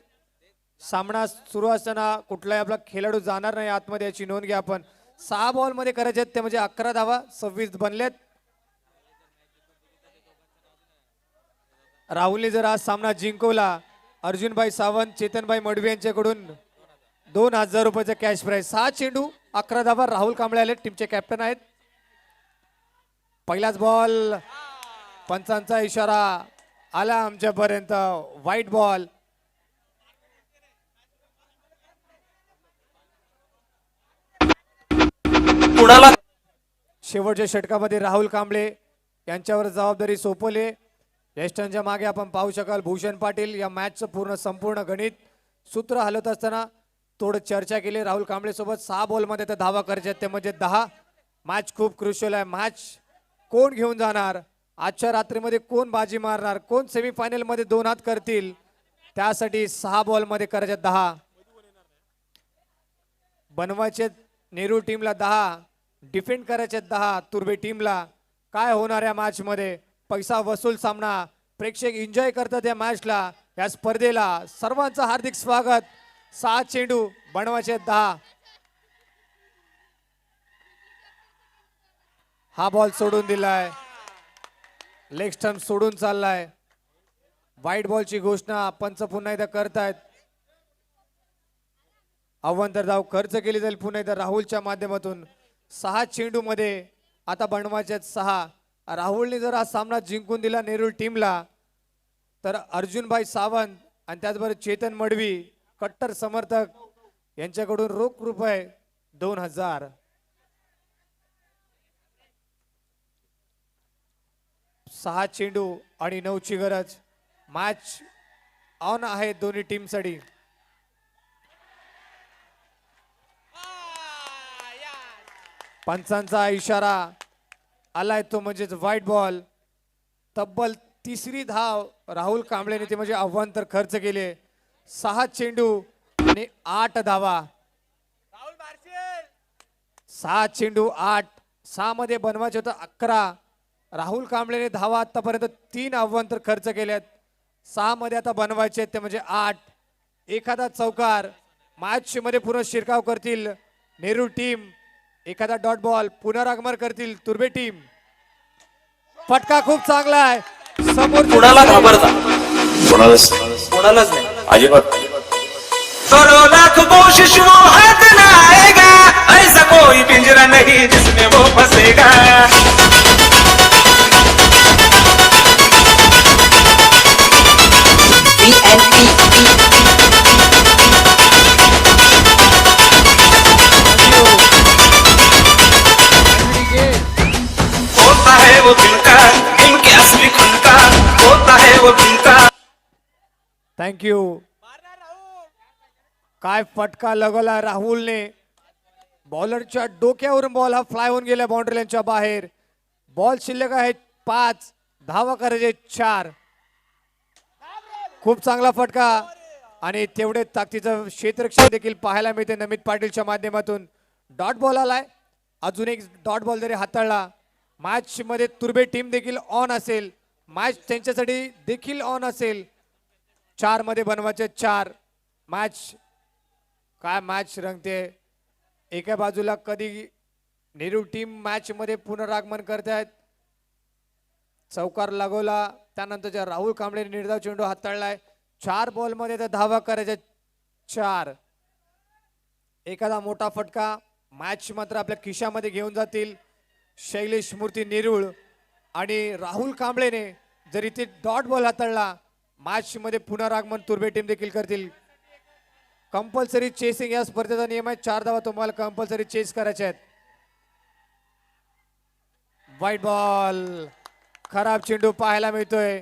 सामना सुरू असताना कुठलाही आपला खेळाडू जाणार नाही आतमध्ये याची नोंद घ्या. आपण 6 बॉल मध्ये करायचे आहेत, ते म्हणजे 11 धावा. 26 बनलेत. राहुलने जर आज सामना जिंकवला, अर्जुनभाई सावंत, चेतनभाई मडवी यांच्याकडून 2000 रुपयाचा कॅश प्राइज. 6 चेंडू 11 धावा. राहुल कांबळे आले, टीमचे कॅप्टन आहेत. पहिलाच बॉल, पंचांचा इशारा आला आमच्यापर्यंत. White ball. कुणाला शेवटच्या षटकामध्ये राहुल कांबळे यांच्यावर जबाबदारी सोपवली. ज्येष्ठांच्या मागे आपण पाहू शकाल भूषण पाटील या मॅचचं संपूर्ण गणित सूत्र हलत असताना थोडं चर्चा केली. राहुल कांबळे सोबत 6 बॉलमध्ये तर धावा करायच्या आहेत, ते म्हणजे 10. मॅच खूप क्रुशियल आहे. मॅच कोण घेऊन जाणार, आजच्या रात्रीमध्ये कोण बाजी मारणार, कोण सेमीफायनल मध्ये 2 हात करतील, त्यासाठी 6 बॉलमध्ये करायचे 10 बनवायचे. नेहरू टीमला 10, डिफेंड करायचे 10 तुर्बे टीमला. काय होणार या मॅच मध्ये? पैसा वसूल सामना. प्रेक्षक एन्जॉय करतात या मॅचला, या स्पर्धेला. सर्वांचं हार्दिक स्वागत. 6 चेंडू बनवायचे 10. हा बॉल सोडून दिलाय, लेग स्टंप सोडून चाललाय. व्हाईट बॉलची घोषणा पंच पुन्हा एकदा करतायत. अव्वंतर धाव खर्च केली जाईल पुन्हा एकदा राहुलच्या माध्यमातून. 6 चेंडू मध्ये आता बनवायचे 6. राहुलने जर हा सामना जिंकून दिला नेरूळ टीमला, तर अर्जुनभाई सावंत आणि त्याचबरोबर चेतन मडवी कट्टर समर्थक यांच्याकडून रोख रुपये 2000. 6 चेंडू आणि 9ची गरज. मॅच ऑन आहे दोन्ही टीमसाठी. पंचांचा इशारा आलाय, तो म्हणजेच व्हाईट बॉल. तब्बल 3री धाव राहुल कांबळेने, ते म्हणजे अव्वंतर खर्च केले. 6 चेंडू आणि 8 धावा. 6 चेंडू 8. 6 मध्ये बनवायचे होतं 11. राहुल कांबळेने धावा आतापर्यंत 3 अव्वंतर खर्च केलेत. 6 मध्ये आता बनवायचे ते म्हणजे 8. एखादा चौकार मॅच मध्ये पूर्ण शिरकाव करतील नेहरू टीम. एखादा डॉट बॉल पुनरागमन करतील तुर्बे टीम. फटका खूप चांगला आहे. समोर कुणाला घाबरता? कोणालाच कोणालाच नाही. अजिबात नाही. करो लाख कोशिश वो हाथ ना आएगा, ऐसा कोई पिंजरा नहीं जिसमें वो फंसेगा. होता है वो तिनका इनके असली खून का, होता है वो तिनका. थँक्यू. काय फटका लगवला राहुलने. बॉलरच्या डोक्यावरून बॉल हा फ्लाय होऊन गेला बाउंड्री लाईनच्या बाहेर. बॉल शिल्लक आहे 5. धावा करायचे 4. खूप चांगला फटका आणि तेवढे ताकदीचं क्षेत्ररक्षण देखील पाहायला मिळते नमित पाटीलच्या माध्यमातून. डॉट बॉल आलाय. अजून एक डॉट बॉल जरी हाताळला, मॅच मध्ये तुर्बे टीम देखील ऑन असेल. मॅच त्यांच्यासाठी देखील ऑन असेल. 4 मध्ये बनवायचे 4. मॅच काय मॅच रंगते. एका बाजूला कधी नेहरू टीम मॅच मध्ये पुनरागमन करतायत. चौकार लागवला, त्यानंतरच्या राहुल कांबळेने निर्धाव चेंडू हाताळलाय. 4 बॉल मध्ये तर धावा करायच्या 4. एखादा मोठा फटका मॅच मात्र आपल्या खिशामध्ये घेऊन जातील शैलेश मूर्ती नेरूळ. आणि राहुल कांबळेने जर इथे डॉट बॉल हाताळला, मॅच मध्ये पुनरागमन तुर्बे टीम देखील करतील. कंपल्सरी चेसिंग या स्पर्धेचा नियम आहे. 4 धावा तुम्हाला कंपल्सरी चेस करायच्या आहेत. वाईट बॉल, खराब चेंडू पाहायला मिळतोय.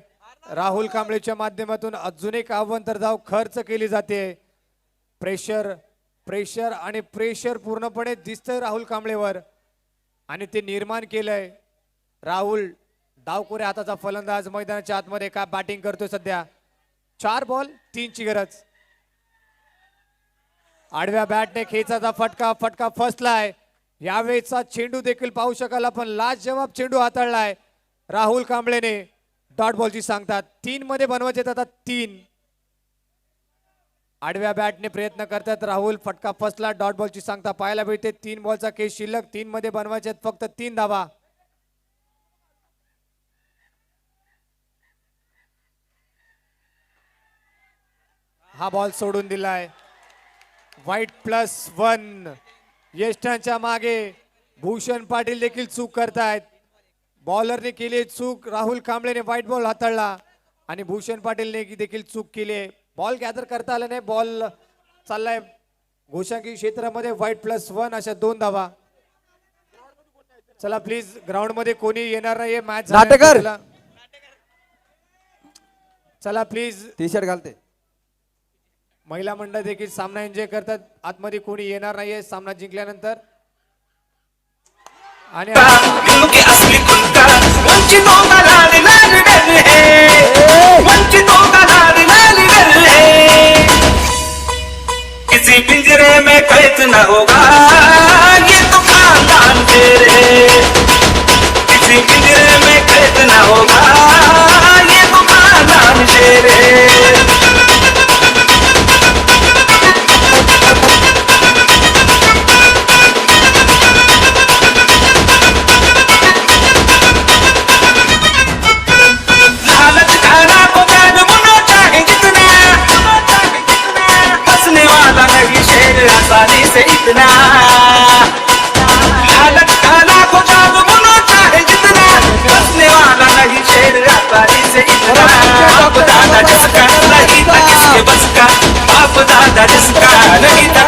राहुल कांबळेच्या माध्यमातून अजून एक धाव खर्च केली जाते. प्रेशर प्रेशर आणि प्रेशर पूर्णपणे दिसतंय राहुल कांबळेवर आणि ते निर्माण केलंय. राहुल डावखोऱ्या हाताचा फलंदाज मैदानाच्या आतमध्ये का बॅटिंग करतोय सध्या. 4 बॉल 3 ची गरज. आडव्या बॅटने खेचाचा फटका फसलाय. यावेळेचा चेंडू देखील पाहू शकाल आपण. लाजवाब चेंडू हाताळलाय राहुल कांबळेने. डॉट बॉलची सांगतात 3 मध्ये बनवायचे आता 3. आडव्या बॅटने प्रयत्न करतात राहुल. फटका फसला. डॉट बॉलची सांगता पाहायला मिळते. 3 बॉलचा केस शिल्लक. 3 मध्ये बनवायचे फक्त 3 धावा. हा बॉल सोडून दिलाय. व्हाईट +1. यष्टांच्या मागे भूषण पाटील देखील चूक करतायत. बॉलरने केली चूक. राहुल कांबळेने व्हाईट बॉल हाताळला आणि भूषण पाटीलने देखील चूक केली. बॉल गॅदर करता आला नाही. बॉल चाललाय घोषाकी क्षेत्रामध्ये. व्हाईट +1 अशा 2 धावा. चला प्लीज ग्राउंड मध्ये कोणी येणार नाहीये. मॅच नाटेकर. चला प्लीज. टी शर्ट घालते. महिला मंडळ देखील सामना एन्जॉय करतात. आतमध्ये कोणी येणार नाहीये सामना जिंकल्यानंतर. आणि इनके असली कुनका वंचितों का लाल लाल डर है, वंचितों का लाल लाल डर है. किसी पिंजरे में कैद न होगा ये तो खानदान शेर है. किसी पिंजरे में कैद न होगा ये तो खानदान शेर है. लालच खाना को जान मुनो चाहे जितना, बसने वाला नहीं शेर आसानी से इतना. लालच खाना को जान मुनो चाहे जितना, बसने वाला नहीं शेर आसानी से इतना. बाप दादा जिसका नहीं था किसके बस का, बाप दादा जिसका नहीं था